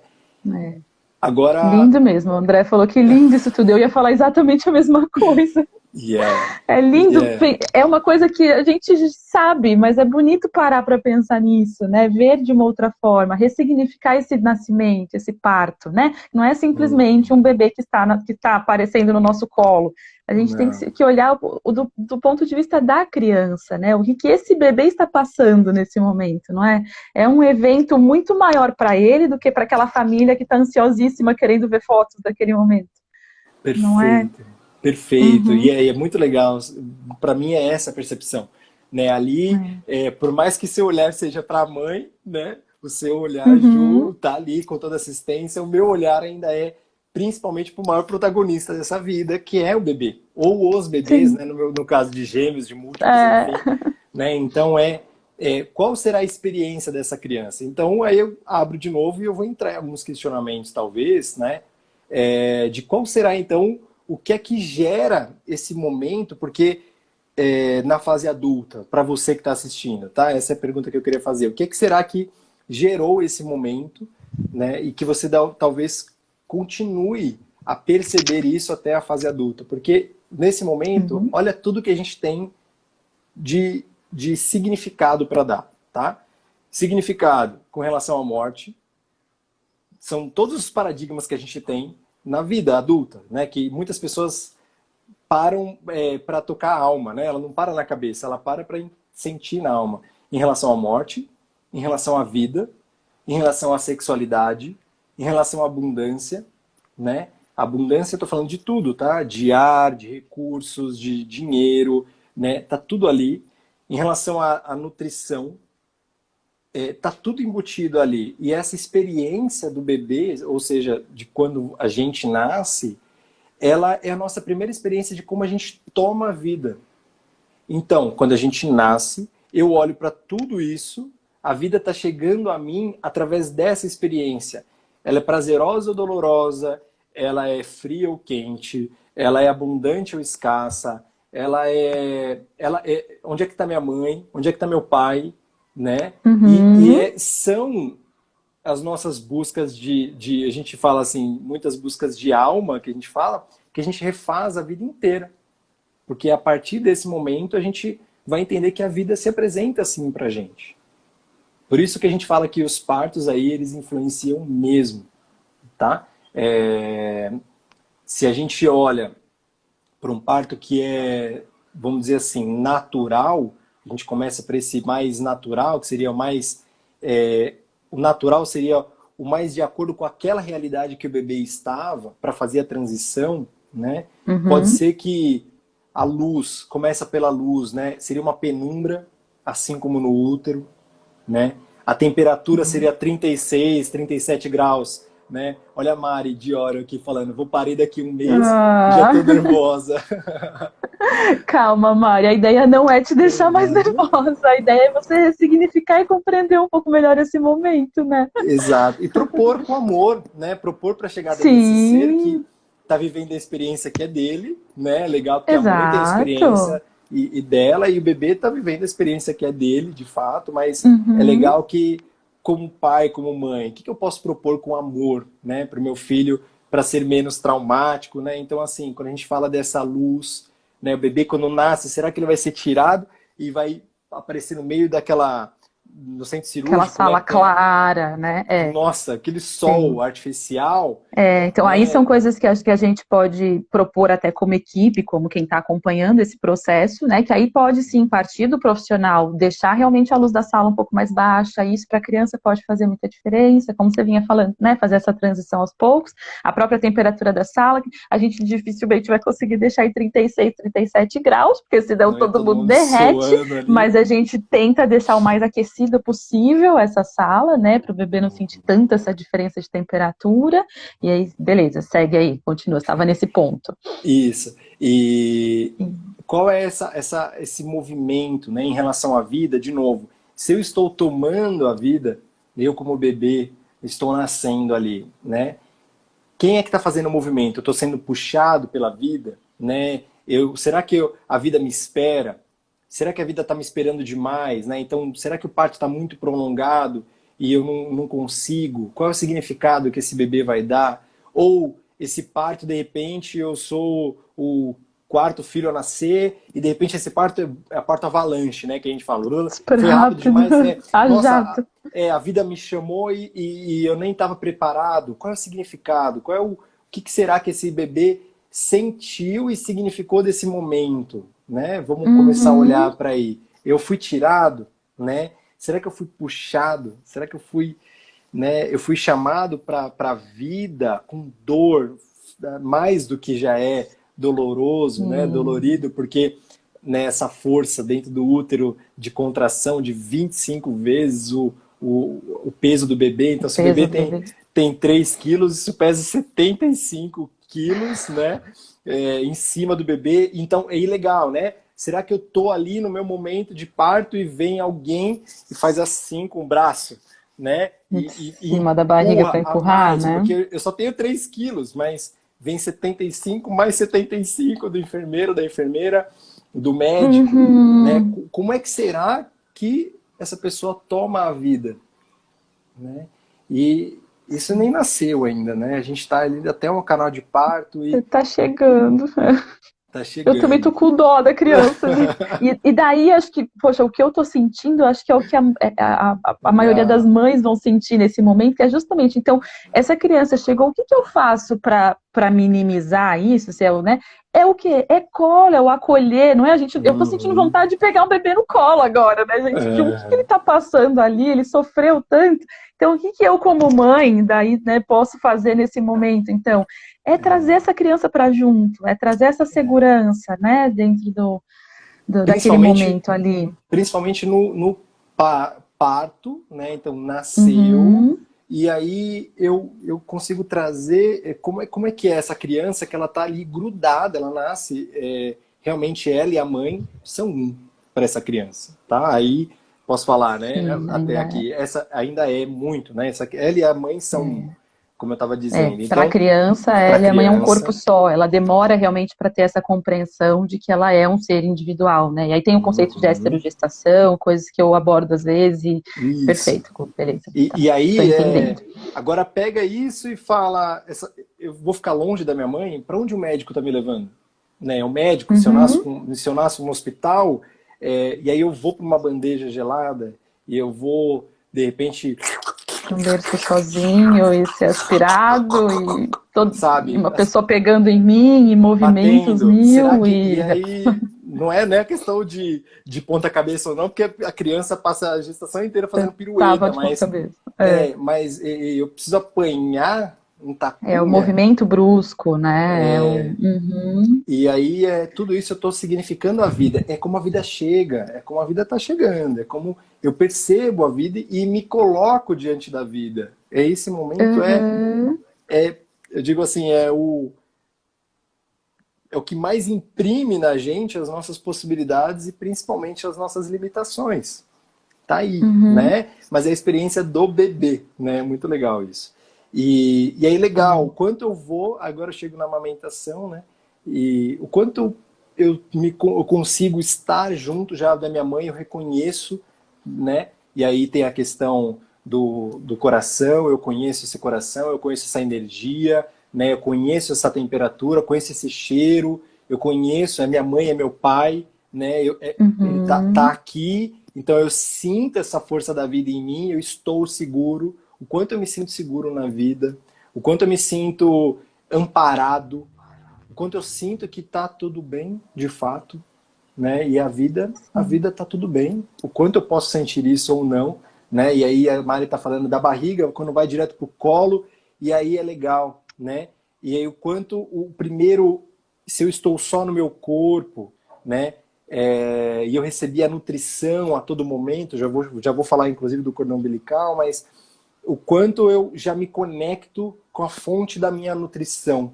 Agora... Lindo mesmo, o André falou que lindo isso tudo, eu ia falar exatamente a mesma coisa. E é, É e lindo, é, é uma coisa que a gente sabe, mas é bonito parar para pensar nisso, né? Ver de uma outra forma, ressignificar esse nascimento, esse parto, né? Não é simplesmente uhum, um bebê que está aparecendo no nosso colo. A gente tem não, que olhar do ponto de vista da criança, né? O que esse bebê está passando nesse momento, não é? É um evento muito maior para ele do que para aquela família que está ansiosíssima querendo ver fotos daquele momento, não é? perfeito, perfeito. E Uhum, é muito legal. Para mim é essa a percepção, né? Ali, é. por mais que seu olhar seja para a mãe, né? O seu olhar, Uhum, Ju, tá ali com toda assistência. O meu olhar ainda é principalmente para o maior protagonista dessa vida, que é o bebê, ou os bebês, sim. né? No caso de gêmeos, de múltiplos, É, enfim, né? Então qual será a experiência dessa criança? Então aí eu abro de novo e eu vou entrar em alguns questionamentos, talvez, né? De qual será então o que é que gera esse momento, porque na fase adulta, para você que está assistindo, tá? Essa é a pergunta que eu queria fazer. O que é que será que gerou esse momento, né? E que você talvez continue a perceber isso até a fase adulta, porque nesse momento, uhum, olha tudo que a gente tem de significado para dar, tá? Significado com relação à morte, são todos os paradigmas que a gente tem na vida adulta, né? Que muitas pessoas param para tocar a alma, né? Ela não para na cabeça, ela para sentir na alma. Em relação à morte, em relação à vida, em relação à sexualidade, em relação à abundância, né? Abundância, eu tô falando de tudo, tá? De ar, de recursos, de dinheiro, né? Tá tudo ali. Em relação à nutrição, tá tudo embutido ali. E essa experiência do bebê, ou seja, de quando a gente nasce, ela é a nossa primeira experiência de como a gente toma a vida. Então, quando a gente nasce, eu olho para tudo isso, a vida está chegando a mim através dessa experiência. Ela é prazerosa ou dolorosa, ela é fria ou quente, ela é abundante ou escassa, onde é que está minha mãe, onde é que está meu pai, né? uhum. São as nossas buscas a gente fala assim, muitas buscas de alma que a gente fala, que a gente refaz a vida inteira. Porque a partir desse momento a gente vai entender que a vida se apresenta assim pra gente. Por isso que a gente fala que os partos aí, eles influenciam mesmo, tá? Se a gente olha para um parto que é, vamos dizer assim, natural, a gente começa para esse mais natural, que seria o mais. O natural seria o mais de acordo com aquela realidade que o bebê estava, para fazer a transição, né? Pode Uhum. ser que a luz, começa pela luz, né? Seria uma penumbra, assim como no útero, né? A temperatura seria 36, 37 graus, né? Olha a Mari Dioro aqui falando, vou parir daqui um mês e já Ah, tô nervosa. calma, Mari. A ideia não é te deixar mais nervosa. A ideia é você ressignificar e compreender um pouco melhor esse momento, né? Exato. E propor com amor, né? Propor para a chegada desse ser que Sim, está vivendo a experiência que é dele, né? Legal, porque a mãe tem a exato. experiência e dela, e o bebê está vivendo a experiência que é dele, de fato, mas é Uhum. legal que, como pai, como mãe, o que eu posso propor com amor, né? Para o meu filho, para ser menos traumático, né? Então, assim, quando a gente fala dessa luz, né? O bebê, quando nasce, será que ele vai ser tirado e vai aparecer no meio daquela. No centro Aquela cirúrgico, né? sala Que tem clara, né? É, nossa, aquele sim. sol artificial, Então, aí são né? coisas que acho que a gente pode propor até como equipe, como quem está acompanhando esse processo, né? Que aí pode sim partir do profissional, deixar realmente a luz da sala um pouco mais baixa, isso para a criança pode fazer muita diferença, como você vinha falando, né? Fazer essa transição aos poucos, a própria temperatura da sala, a gente dificilmente vai conseguir deixar em 36, 37 graus, porque senão Não é todo todo mundo mundo derrete, suando ali. mas a gente tenta deixar o mais aquecido possível essa sala, né? Para o bebê não sentir tanto essa diferença de temperatura. E aí, beleza, segue aí, continua, estava nesse ponto. Isso. E Sim. qual é esse movimento, né, em relação à vida? De novo, se eu estou tomando a vida, eu como bebê estou nascendo ali, né? Quem é que está fazendo o movimento? Eu estou sendo puxado pela vida, né? Será que a vida me espera? Será que a vida está me esperando demais, né? Então, será que o parto está muito prolongado e eu não consigo? Qual é o significado que esse bebê vai dar? Ou esse parto, de repente, eu sou o quarto filho a nascer, e de repente esse parto é a parto avalanche, né? Que a gente fala, Super foi rápido demais, né? Nossa, jato. a vida me chamou e eu nem estava preparado. Qual é o significado? Qual é o que será que esse bebê sentiu e significou desse momento, né? Vamos começar a olhar para aí. Eu fui tirado, né? Será que eu fui puxado? Será que eu fui, né? Eu fui chamado para a vida com dor, mais do que já é doloroso, né? Dolorido, porque né, essa força dentro do útero de contração de 25 vezes o peso do bebê. Então, se o bebê tem 3 quilos, isso pesa 75 quilos, né? Em cima do bebê. Então, é ilegal, né? Será que eu tô ali no meu momento de parto e vem alguém e faz assim com o braço, né? Em cima da barriga para empurrar, mais, né? Porque eu só tenho 3 quilos, mas vem 75 mais 75 do enfermeiro, da enfermeira, do médico, né? Como é que será que essa pessoa toma a vida, né? E isso nem nasceu ainda, né? A gente está ali até um canal de parto e tá chegando. tá chegando. Eu também tô com dó da criança. E daí, acho que, poxa, o que eu tô sentindo, acho que é o que a maioria das mães vão sentir nesse momento, que é justamente, então, essa criança chegou, o que eu faço para minimizar isso? Se é, né? É o quê? É colo, é o acolher, não é? Eu tô sentindo vontade de pegar um bebê no colo agora, né, gente? O que ele tá passando ali? Ele sofreu tanto. Então, o que eu, como mãe, daí, né, posso fazer nesse momento? Então, é trazer essa criança para junto, é trazer essa segurança, né, dentro daquele momento ali. Principalmente no parto, né, então nasceu, e aí eu consigo trazer, como é que é essa criança que ela tá ali grudada, ela nasce, realmente ela e a mãe são um para essa criança, tá? Aí posso falar, né, Sim, até aqui, essa ainda é muito, né, ela e a mãe são um. Como eu estava dizendo. Então, para a criança, ela e a mãe é um corpo só. Ela demora realmente para ter essa compreensão de que ela é um ser individual, né? E aí tem o conceito de esterogestação, coisas que eu abordo às vezes. E... Perfeito, beleza. E aí, agora pega isso e fala: eu vou ficar longe da minha mãe? Para onde o médico está me levando? Né? O médico, se eu nasço no hospital, e aí eu vou para uma bandeja gelada e eu vou, de repente, um berço sozinho e ser aspirado e sabe, uma pessoa pegando em mim e movimentos batendo. mil e aí não é questão de ponta cabeça ou não, porque a criança passa a gestação inteira fazendo pirueta, mas eu preciso apanhar um tapinha. É o movimento brusco, né? E aí tudo isso eu estou significando a vida. É como a vida chega, é como a vida está chegando, é como eu percebo a vida e me coloco diante da vida. Esse momento eu digo assim, é o que mais imprime na gente as nossas possibilidades e principalmente as nossas limitações. Tá aí, né? Mas é a experiência do bebê, né? Muito legal isso. E aí, legal, o quanto eu vou, agora eu chego na amamentação, né? E o quanto eu consigo estar junto já da minha mãe, eu reconheço, né? E aí tem a questão do coração, eu conheço esse coração, eu conheço essa energia, né? Eu conheço essa temperatura, eu conheço esse cheiro, eu conheço, a minha mãe é meu pai, né? Ele tá aqui, então eu sinto essa força da vida em mim, eu estou seguro, o quanto eu me sinto seguro na vida, o quanto eu me sinto amparado, o quanto eu sinto que tá tudo bem, de fato, né? E a vida tá tudo bem, o quanto eu posso sentir isso ou não, né? E aí a Mari tá falando da barriga, quando vai direto pro colo, e aí é legal, né? E aí o quanto se eu estou só no meu corpo, né? E eu recebi a nutrição a todo momento, já vou falar inclusive do cordão umbilical, mas o quanto eu já me conecto com a fonte da minha nutrição,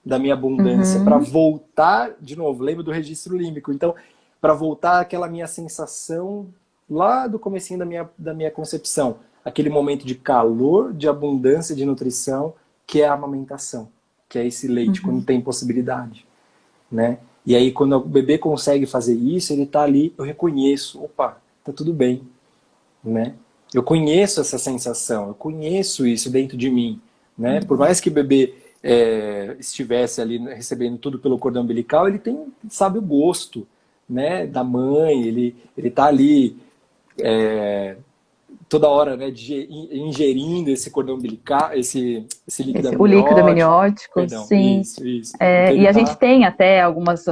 da minha abundância, para voltar, de novo, lembra do registro límbico, então, para voltar àquela minha sensação lá do comecinho da minha concepção, aquele momento de calor, de abundância, de nutrição, que é a amamentação, que é esse leite, quando tem possibilidade, né? E aí, quando o bebê consegue fazer isso, ele tá ali, eu reconheço, opa, tá tudo bem, né? Eu conheço essa sensação, eu conheço isso dentro de mim, né? Por mais que o bebê estivesse ali recebendo tudo pelo cordão umbilical, ele sabe o gosto, né, da mãe, ele tá ali toda hora, né, ingerindo esse cordão umbilical, esse líquido O líquido amniótico. amniótico, Perdão, sim. isso. Então E ele a gente tá... tem até algumas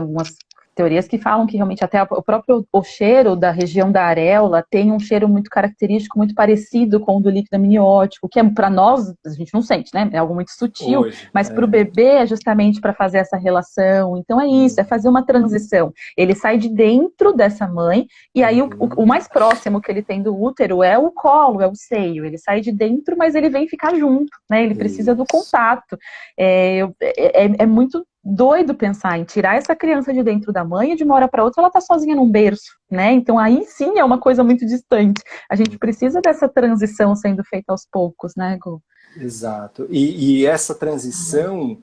teorias que falam que realmente até o próprio o cheiro da região da areola tem um cheiro muito característico, muito parecido com o do líquido amniótico, que para nós, a gente não sente, né? É algo muito sutil, Hoje, mas para o bebê é justamente para fazer essa relação. Então é isso, é fazer uma transição. Ele sai de dentro dessa mãe, e aí o mais próximo que ele tem do útero é o colo, é o seio. Ele sai de dentro, mas ele vem ficar junto, né? Ele precisa do contato. É muito doido pensar em tirar essa criança de dentro da mãe e de uma hora para outra ela tá sozinha num berço, né? Então aí sim é uma coisa muito distante. A gente precisa dessa transição sendo feita aos poucos, né, Gu? Exato. E essa transição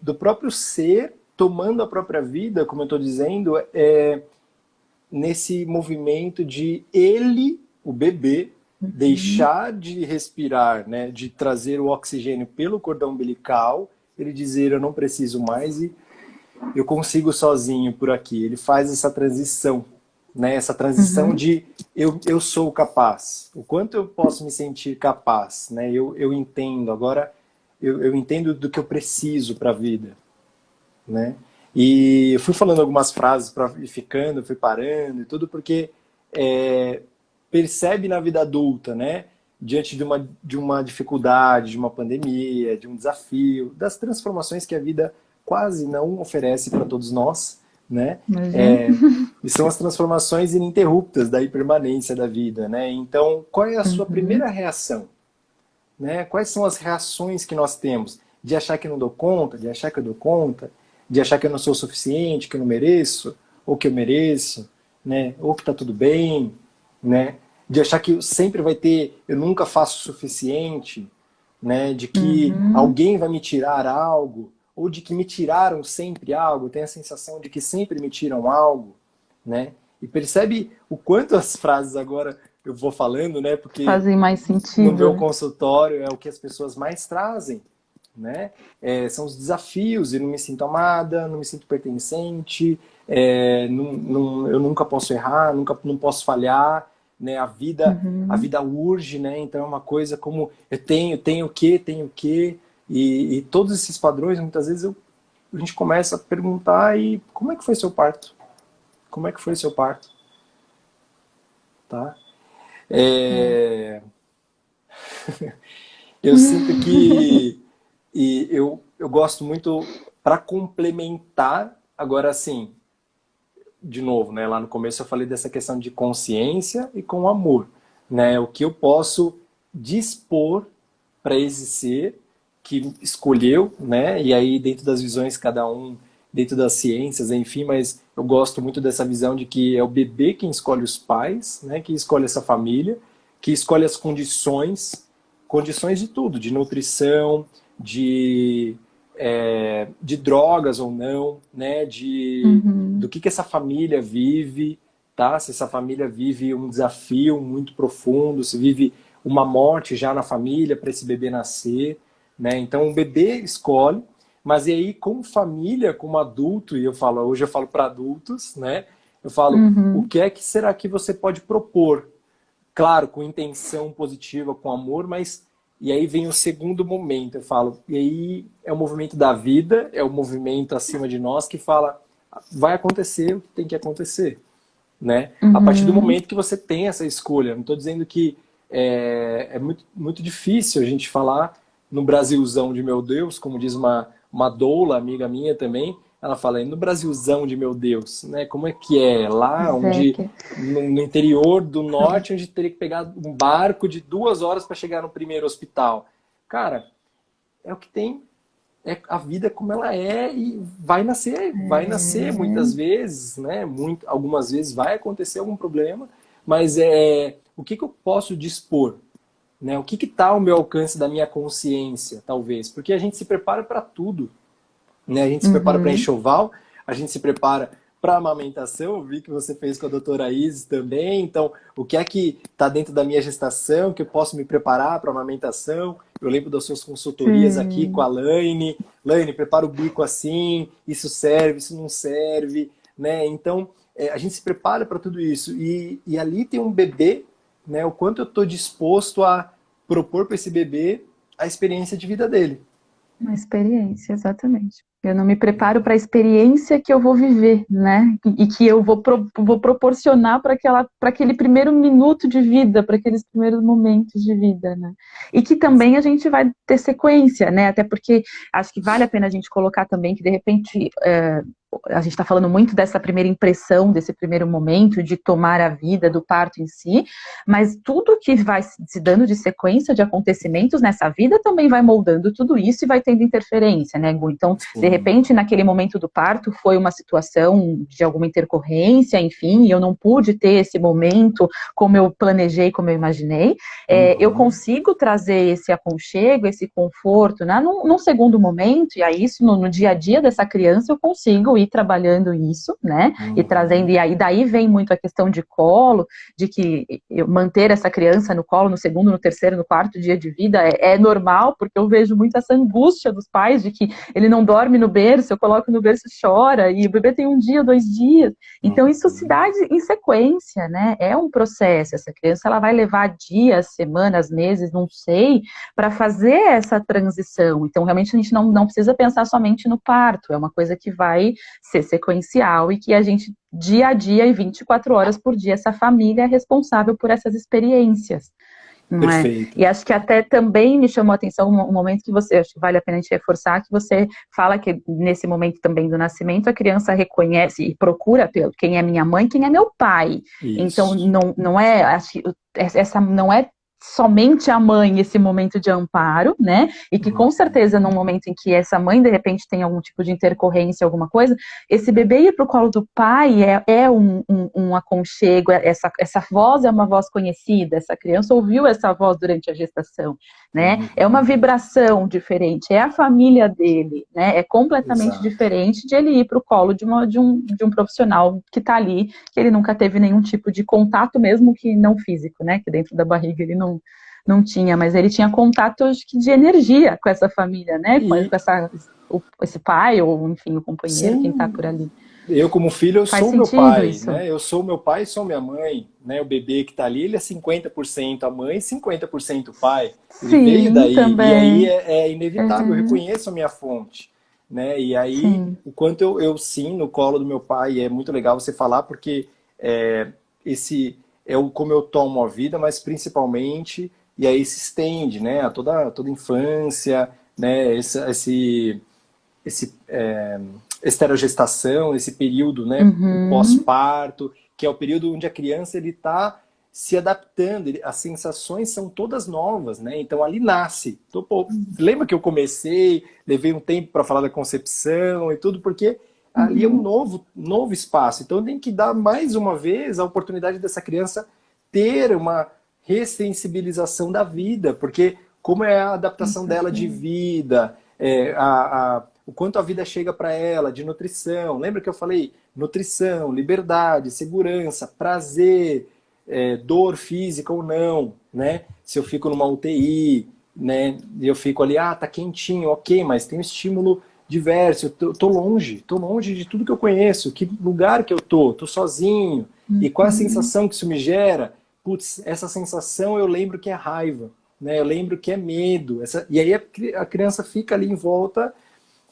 do próprio ser tomando a própria vida, como eu estou dizendo, nesse movimento de ele, o bebê, deixar de respirar, né, de trazer o oxigênio pelo cordão umbilical, ele dizer eu não preciso mais e eu consigo sozinho por aqui. Ele faz essa transição, né, essa transição de eu sou capaz. O quanto eu posso me sentir capaz, né? Eu entendo agora, eu entendo do que eu preciso para a vida, né? E eu fui falando algumas frases para ir ficando, fui parando e tudo porque percebe na vida adulta, né? Diante de uma dificuldade, de uma pandemia, de um desafio, das transformações que a vida quase não oferece para todos nós, né? E são as transformações ininterruptas da impermanência da vida, né? Então, qual é a sua primeira reação? Né? Quais são as reações que nós temos? De achar que eu não dou conta, de achar que eu dou conta, de achar que eu não sou o suficiente, que eu não mereço, ou que eu mereço, né? Ou que está tudo bem, né? De achar que sempre vai ter, eu nunca faço o suficiente, né? De que alguém vai me tirar algo, ou de que me tiraram sempre algo, tem a sensação de que sempre me tiram algo, né? E percebe o quanto as frases agora eu vou falando, né? Porque fazem mais no sentido. meu consultório é o que as pessoas mais trazem, né? São os desafios, eu não me sinto amada, não me sinto pertencente, eu nunca posso errar, não posso falhar, né? A vida urge, né? Então é uma coisa como eu tenho o quê, e todos esses padrões, muitas vezes a gente começa a perguntar e como é que foi seu parto? Como é que foi seu parto? Tá? Eu sinto que eu gosto muito para complementar, agora assim, de novo, né, lá no começo eu falei dessa questão de consciência e com amor, né, o que eu posso dispor para esse ser que escolheu, né, e aí dentro das visões cada um, dentro das ciências, enfim, mas eu gosto muito dessa visão de que é o bebê quem escolhe os pais, né, que escolhe essa família, que escolhe as condições de tudo, de nutrição, de drogas ou não, né? Do que essa família vive, tá? Se essa família vive um desafio muito profundo, se vive uma morte já na família para esse bebê nascer, né? Então o bebê escolhe, mas e aí como família, como adulto, e hoje eu falo para adultos, né? Eu falo, o que é que será que você pode propor? Claro, com intenção positiva, com amor, mas e aí vem o segundo momento, eu falo, e aí é o movimento da vida, é o movimento acima de nós que fala, vai acontecer o que tem que acontecer, né? A partir do momento que você tem essa escolha, não estou dizendo que é muito, muito difícil a gente falar no Brasilzão de meu Deus, como diz uma doula, amiga minha também, ela fala, no Brasilzão de meu Deus, né? Como é que é? Lá onde, no interior do norte, onde teria que pegar um barco de 2 horas para chegar no primeiro hospital. Cara, é o que tem, é a vida como ela é e vai nascer muitas vezes, né? Algumas vezes vai acontecer algum problema, mas o que eu posso dispor? Né? O que está ao meu alcance da minha consciência, talvez? Porque a gente se prepara para tudo. Né? A gente se prepara para enxoval, a gente se prepara para a amamentação, eu vi que você fez com a doutora Isis também. Então, o que é que está dentro da minha gestação, que eu posso me preparar para a amamentação? Eu lembro das suas consultorias aqui com Sim. a Laine. Laine, prepara o bico assim, isso serve, isso não serve, né? Então, a gente se prepara para tudo isso. E ali tem um bebê, né? O quanto eu estou disposto a propor para esse bebê a experiência de vida dele. Uma experiência, exatamente. Eu não me preparo para a experiência que eu vou viver, né? E que eu vou proporcionar para aquele primeiro minuto de vida, para aqueles primeiros momentos de vida, né? E que também a gente vai ter sequência, né? Até porque acho que vale a pena a gente colocar também que, de repente, a gente está falando muito dessa primeira impressão, desse primeiro momento de tomar a vida, do parto em si, mas tudo que vai se dando de sequência de acontecimentos nessa vida também vai moldando tudo isso e vai tendo interferência, né, Gu? Então, de Sim. repente, naquele momento do parto, foi uma situação de alguma intercorrência, enfim, e eu não pude ter esse momento como eu planejei, como eu imaginei. Eu consigo trazer esse aconchego, esse conforto, né, num segundo momento, e aí isso no dia a dia dessa criança eu consigo ir trabalhando isso, né, e trazendo, e aí daí vem muito a questão de colo, de que eu manter essa criança no colo no segundo, no terceiro, no quarto dia de vida é normal, porque eu vejo muito essa angústia dos pais de que ele não dorme no berço, eu coloco no berço e chora, e o bebê tem um dia, 2 dias. Então isso se dá em sequência, né? É um processo. Essa criança ela vai levar dias, semanas, meses, não sei, para fazer essa transição. Então realmente a gente não precisa pensar somente no parto, é uma coisa que vai ser sequencial e que a gente, dia a dia e 24 horas por dia, essa família é responsável por essas experiências, não é? Perfeito. E acho que até também me chamou a atenção um momento que você, acho que vale a pena a gente reforçar, que você fala que nesse momento também do nascimento, a criança reconhece e procura pelo quem é minha mãe, quem é meu pai. Então, Isso. não é, acho que essa não é somente a mãe esse momento de amparo, né? E que com certeza num momento em que essa mãe de repente tem algum tipo de intercorrência, alguma coisa, esse bebê ir para o colo do pai é um aconchego, essa voz é uma voz conhecida, essa criança ouviu essa voz durante a gestação, né? É uma vibração diferente, é a família dele, né? É completamente Exato. diferente de ele ir para o colo de um profissional que está ali, que ele nunca teve nenhum tipo de contato, mesmo que não físico, né? Que dentro da barriga ele não tinha, mas ele tinha contato, acho que, de energia com essa família, né? Com E esse pai, ou enfim, o companheiro, quem está sim, por ali. eu como filho, eu Faz sou meu sentido pai, isso? né? Eu sou meu pai e sou minha mãe, né? O bebê que está ali, ele é 50% a mãe e 50% o pai. Ele veio Sim, daí, e aí também. é inevitável, eu Uhum. reconheço a minha fonte, né? E aí, Sim. o quanto eu sim, no colo do meu pai, é muito legal você falar, porque esse é o como eu tomo a vida, mas principalmente, e aí se estende, né? A toda a infância, né? Esse esterogestação, esse período, né, o Uhum. pós-parto, que é o período onde a criança ele está se adaptando, as sensações são todas novas, né? Então ali nasce. Então, pô, lembra que eu comecei, levei um tempo para falar da concepção e tudo, porque ali é um Uhum. novo espaço. Então tem que dar mais uma vez a oportunidade dessa criança ter uma ressensibilização da vida, porque como é a Com adaptação dela de certeza. vida, o quanto a vida chega para ela, de nutrição. Lembra que eu falei? Nutrição, liberdade, segurança, prazer, dor física ou não, né? Se eu fico numa UTI, né? E eu fico ali, tá quentinho, ok, mas tem um estímulo diverso. Eu tô longe de tudo que eu conheço. Que lugar que eu tô sozinho. E qual é a Uhum. sensação que isso me gera? Putz, essa sensação eu lembro que é raiva, né? Eu lembro que é medo. E aí a criança fica ali em volta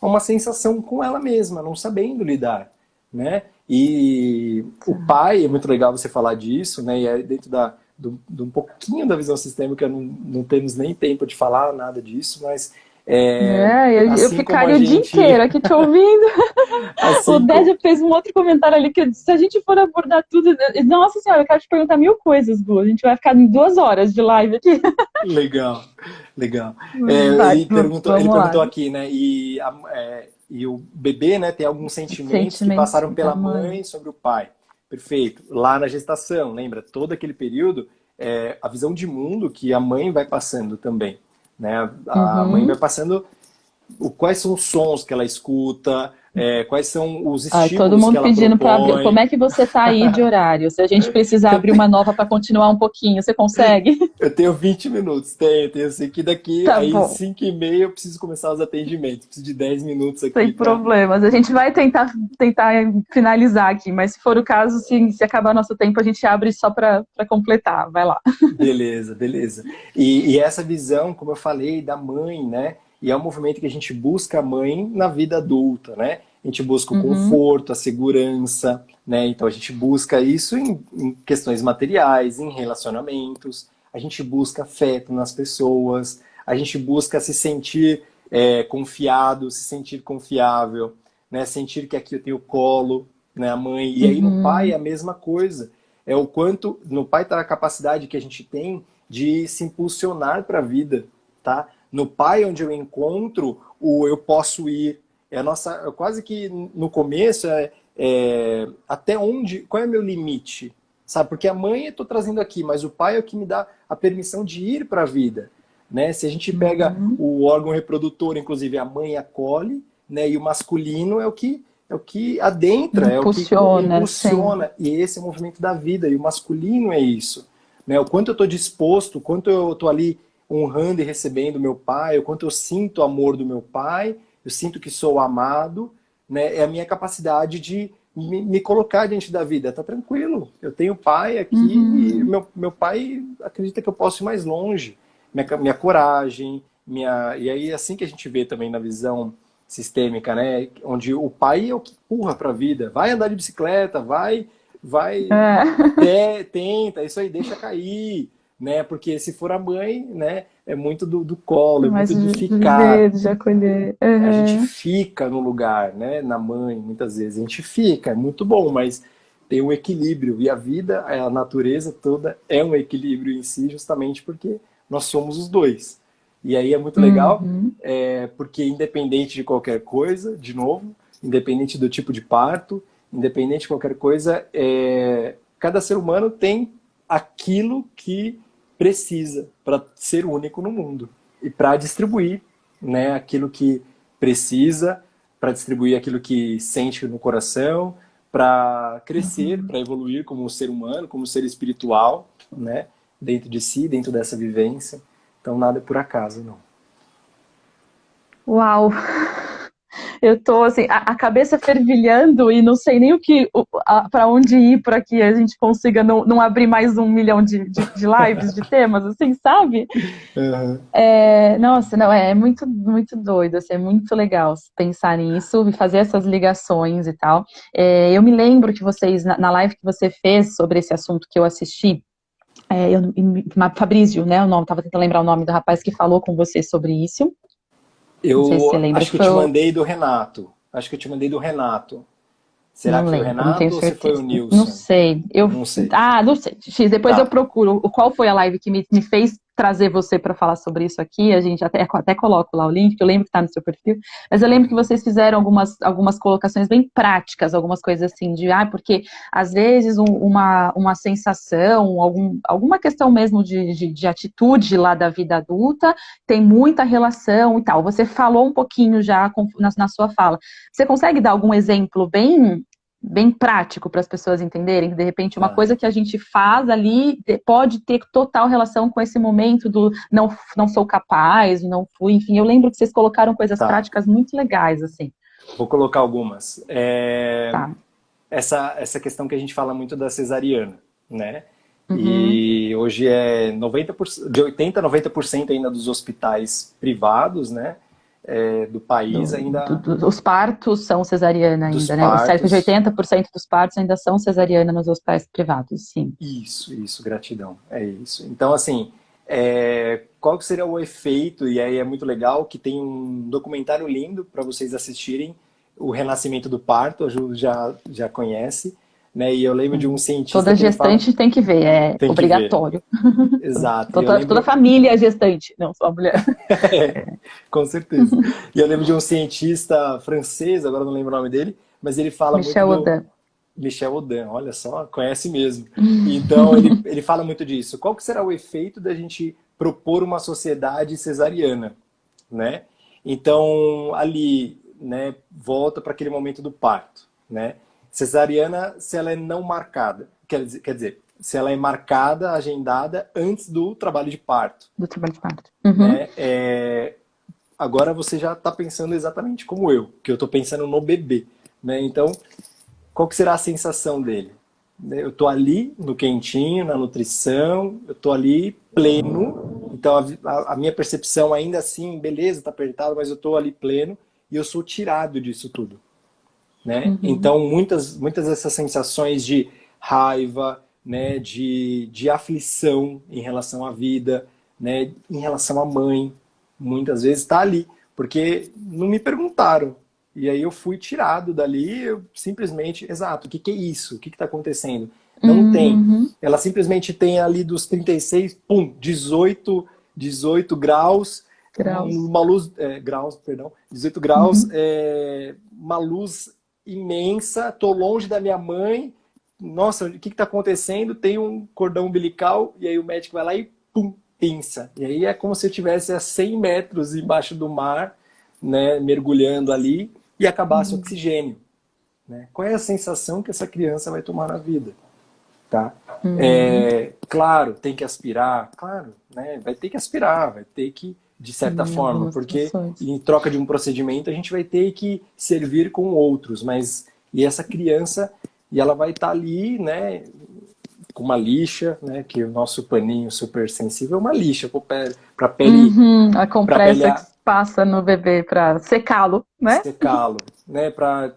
a uma sensação com ela mesma, não sabendo lidar, né? E o pai, é muito legal você falar disso, né? E é dentro de um pouquinho da visão sistêmica, não temos nem tempo de falar nada disso, mas Eu assim como a ficaria o dia gente, inteiro aqui te ouvindo. O assim como, Désia fez um outro comentário ali que se a gente for abordar tudo. Nossa senhora, eu quero te perguntar mil coisas, Gu. A gente vai ficar em 2 horas de live aqui. legal, legal. Vai, Ele vamos lá. perguntou aqui, né? E o bebê, né, tem alguns sentimentos que Sentimentos passaram da pela mãe. mãe sobre o pai. Perfeito. Lá na gestação, lembra? Todo aquele período, a visão de mundo que a mãe vai passando também, né? A mãe vai Uhum. passando quais são os sons que ela escuta, quais são os Ai, todo estímulos que mundo ela pedindo para abrir. Como propõe. é que você tá aí de horário? Se a gente precisar abrir uma nova para continuar um pouquinho, você consegue? Eu tenho 20 minutos, tenho. Eu sei que daqui, Tá aí bom, 5h30 eu preciso começar os atendimentos. Preciso de 10 minutos aqui sem para... problemas. A gente vai tentar finalizar aqui, mas se for o caso, se acabar nosso tempo, a gente abre só para completar. Vai lá. Beleza, beleza. E essa visão, como eu falei, da mãe, né? E é um movimento que a gente busca a mãe na vida adulta, né? A gente busca o Uhum, conforto, a segurança, né? Então a gente busca isso em questões materiais, em relacionamentos, a gente busca afeto nas pessoas, a gente busca se sentir confiado, se sentir confiável, né? Sentir que aqui eu tenho colo, né? A mãe. E aí no pai é uhum, a mesma coisa. É o quanto no pai está a capacidade que a gente tem de se impulsionar para a vida, tá? No pai onde eu encontro o eu posso ir, é a nossa, quase que no começo até onde, qual é o meu limite, sabe? Porque a mãe eu estou trazendo aqui, mas o pai é o que me dá a permissão de ir para a vida, né? Se a gente pega uhum. o órgão reprodutor, inclusive a mãe acolhe, né? E o masculino é o que adentra, é o que Impulsiona, sim. impulsiona. E esse é o movimento da vida. E o masculino é isso. Né? O quanto eu estou disposto, o quanto eu estou ali honrando e recebendo meu pai, o quanto eu sinto o amor do meu pai, eu sinto que sou amado, né? É a minha capacidade de me colocar diante da vida. Tá tranquilo, eu tenho pai aqui e Uhum. meu pai acredita que eu posso ir mais longe. Minha coragem, e aí é assim que a gente vê também na visão sistêmica, né? Onde o pai é o que empurra para a vida. Vai andar de bicicleta, vai, É. tenta, isso aí, deixa cair, né? Porque se for a mãe, né? É muito do colo, é Mas muito de viver, ficar. de acolher. A gente Uhum. fica no lugar, né? Na mãe, muitas vezes. A gente fica, é muito bom, mas tem um equilíbrio. E a vida, a natureza toda é um equilíbrio em si, justamente porque nós somos os dois. E aí é muito legal, Uhum. porque independente de qualquer coisa, de novo, independente do tipo de parto, independente de qualquer coisa, cada ser humano tem aquilo que precisa para ser único no mundo e para distribuir, né, aquilo que precisa, para distribuir aquilo que sente no coração, para crescer, Uhum. para evoluir como ser humano, como ser espiritual, né, dentro de si, dentro dessa vivência. Então nada é por acaso, não. Uau! Eu tô assim, a cabeça fervilhando e não sei nem para onde ir para que a gente consiga não abrir mais 1 milhão de lives, de temas, assim, sabe? Uhum. Nossa, não, é muito, muito doido, assim, é muito legal pensar nisso e fazer essas ligações e tal. Eu me lembro que vocês, na live que você fez sobre esse assunto que eu assisti, Fabrício, né, o nome, tava tentando lembrar o nome do rapaz que falou com você sobre isso, não sei se você Eu lembra, acho acho que que eu te foi mandei do Renato. Acho que eu te mandei do Renato. Será Não que foi o lembro, não tenho Renato ou se foi o certeza. Não Nilson? sei. Não sei. Não sei. X, depois eu Tá, procuro qual foi a live que me fez trazer você para falar sobre isso aqui. A gente até coloco lá o link, que eu lembro que está no seu perfil. Mas eu lembro que vocês fizeram algumas colocações bem práticas, algumas coisas assim, porque às vezes uma sensação, alguma questão mesmo de atitude lá da vida adulta tem muita relação e tal. Você falou um pouquinho já na sua fala. Você consegue dar algum exemplo bem prático para as pessoas entenderem que de repente uma tá. coisa que a gente faz ali pode ter total relação com esse momento do não sou capaz, não fui, enfim, eu lembro que vocês colocaram coisas Tá. práticas muito legais, assim. Vou colocar algumas. Tá. Essa questão que a gente fala muito da cesariana, né? Uhum. E hoje é 90%, de 80% a 90% ainda dos hospitais privados, né? Do país ainda Os partos são cesariana dos ainda, né? Cerca de partos. 80% dos partos ainda são cesariana nos hospitais privados, sim. Isso, gratidão. É isso. Então, assim, qual que seria o efeito? E aí é muito legal que tem um documentário lindo para vocês assistirem, O Renascimento do Parto, a Ju já conhece, né? E eu lembro de um cientista Toda que ele fala, gestante tem que ver, é tem que ver. obrigatório. Exato. E eu Toda lembro, família é gestante, não só a mulher. com certeza. E eu lembro de um cientista francês, agora não lembro o nome dele, mas ele fala muito Michel do Odan. Michel Odan, olha só, conhece mesmo. Então ele fala muito disso. Qual que será o efeito da gente propor uma sociedade cesariana, né? Então ali né, volta para aquele momento do parto, né? Cesariana, se ela é não marcada, quer dizer, se ela é marcada, agendada antes do trabalho de parto. Do trabalho de parto. Né? Agora você já está pensando exatamente como eu, que eu estou pensando no bebê. Né? Então, qual que será a sensação dele? Eu estou ali no quentinho, na nutrição, eu estou ali pleno, então a minha percepção ainda assim, beleza, está apertado, mas eu estou ali pleno e eu sou tirado disso tudo. Né? Então, muitas dessas sensações de raiva, né, de aflição em relação à vida, né, em relação à mãe, muitas vezes está ali, porque não me perguntaram. E aí eu fui tirado dali, eu simplesmente, exato, o que é isso? O que está acontecendo? Não tem. Ela simplesmente tem ali dos 36, 18 graus, uma luz, graus, perdão, 18 graus, uma luz imensa, tô longe da minha mãe, nossa, o que está acontecendo? Tem um cordão umbilical, e aí o médico vai lá e pum, pinça. E aí é como se eu estivesse a 100 metros embaixo do mar, né, mergulhando ali, e acabasse o oxigênio. Né? Qual é a sensação que essa criança vai tomar na vida? Tá? Claro, tem que aspirar, claro, né? Vai ter que aspirar, vai ter que, de certa forma, porque em troca de um procedimento a gente vai ter que servir com outros, mas e essa criança, e ela vai estar ali, né, com uma lixa, né, que o nosso paninho super sensível é uma lixa para pele, a compressa que passa no bebê para secá-lo, né? Secá-lo, né, para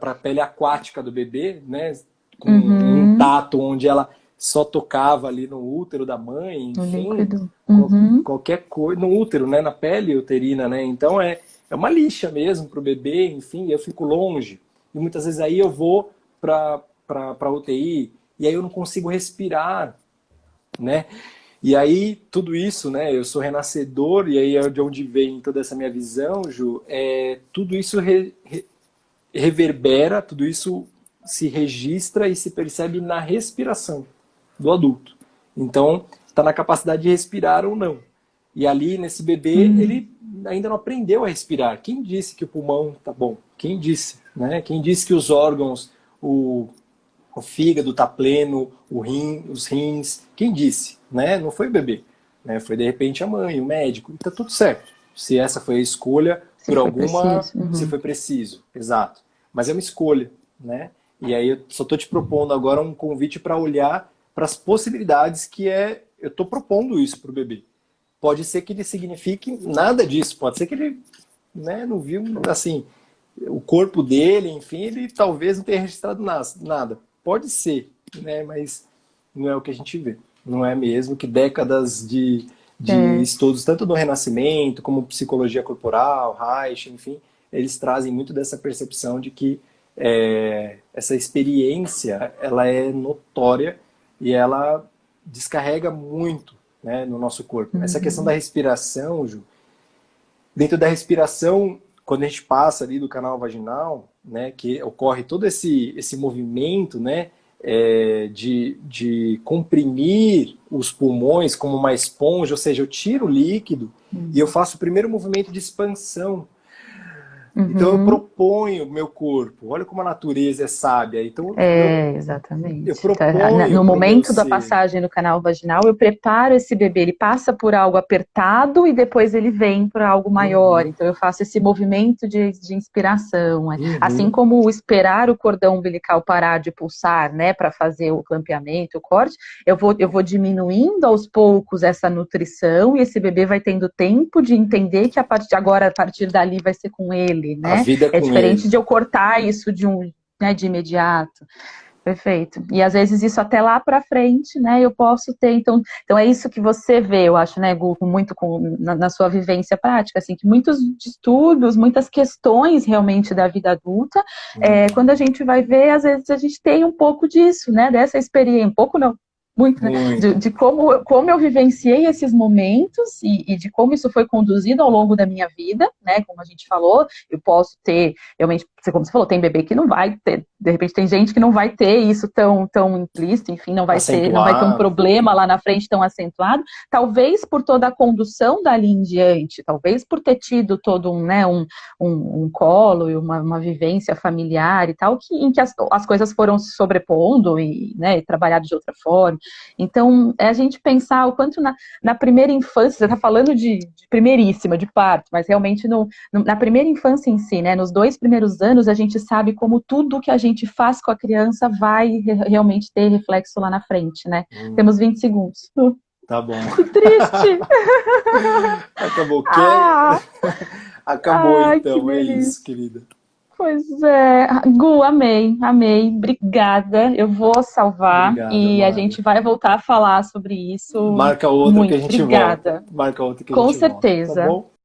a pele aquática do bebê, né, com um tato onde ela só tocava ali no útero da mãe, enfim, qualquer coisa, no útero, né, na pele uterina, né, então é uma lixa mesmo para o bebê, enfim, eu fico longe, e muitas vezes aí eu vou para UTI, e aí eu não consigo respirar, né, e aí tudo isso, né, eu sou renascedor, e aí é de onde vem toda essa minha visão, Ju, tudo isso reverbera, tudo isso se registra e se percebe na respiração do adulto. Então, está na capacidade de respirar ou não. E ali, nesse bebê, ele ainda não aprendeu a respirar. Quem disse que o pulmão tá bom? Quem disse? Né? Quem disse que os órgãos, o fígado tá pleno, os rins? Quem disse? Né? Não foi o bebê. Né? Foi, de repente, a mãe, o médico. E tá tudo certo. Se essa foi a escolha, por alguma... Se foi preciso. Exato. Mas é uma escolha, né? E aí eu só estou te propondo agora um convite para olhar para as possibilidades que eu estou propondo isso para o bebê. Pode ser que ele signifique nada disso, pode ser que ele, né, não viu, assim, o corpo dele, enfim, ele talvez não tenha registrado nada. Pode ser, né, mas não é o que a gente vê. Não é mesmo que décadas de estudos, tanto no Renascimento, como psicologia corporal, Reich, enfim, eles trazem muito dessa percepção de que essa experiência, ela é notória e ela descarrega muito, né, no nosso corpo. Essa questão da respiração, Ju, dentro da respiração, quando a gente passa ali do canal vaginal, né, que ocorre todo esse movimento, né, de comprimir os pulmões como uma esponja, ou seja, eu tiro o líquido e eu faço o primeiro movimento de expansão. Então eu proponho o meu corpo. Olha como a natureza é sábia. Então, exatamente. Eu proponho no momento da passagem no canal vaginal, eu preparo esse bebê. Ele passa por algo apertado e depois ele vem para algo maior. Então eu faço esse movimento de inspiração. Assim como esperar o cordão umbilical parar de pulsar, né, para fazer o clampeamento, o corte, eu vou diminuindo aos poucos essa nutrição e esse bebê vai tendo tempo de entender que a partir dali vai ser com ele. Né? A vida é diferente ele. de eu cortar isso de imediato. Perfeito. E às vezes isso até lá para frente, né? Eu posso ter. Então é isso que você vê, eu acho, né, Gu, muito na sua vivência prática, assim, que muitos estudos, muitas questões realmente da vida adulta, quando a gente vai ver, às vezes a gente tem um pouco disso, né? Dessa experiência, um pouco não. Muito, né? Muito. De como eu vivenciei esses momentos e de como isso foi conduzido ao longo da minha vida, né? Como a gente falou, eu posso ter, realmente, como você falou, tem bebê que não vai ter, de repente tem gente que não vai ter isso tão implícito, enfim, não vai ter um Acentuado. problema lá na frente tão acentuado, talvez por toda a condução dali em diante, talvez por ter tido todo um colo e uma vivência familiar e tal, em que as coisas foram se sobrepondo e, né, trabalhado de outra forma. Então, é a gente pensar o quanto na primeira infância, você está falando de primeiríssima, de parto, mas realmente na primeira infância em si, né, nos 2 primeiros anos, a gente sabe como tudo que a gente faz com a criança vai realmente ter reflexo lá na frente, né? Temos 20 segundos. Tá bom. Que triste! Acabou. Ah, Acabou ai, que então. É delícia! isso, querida. Pois é, Gu, amei, obrigada. Eu vou salvar Obrigada, e a Mari. gente vai voltar a falar sobre isso Marca outra que a muito. gente volta. Obrigada, Marca outra que a com gente volta. Tá certeza. bom?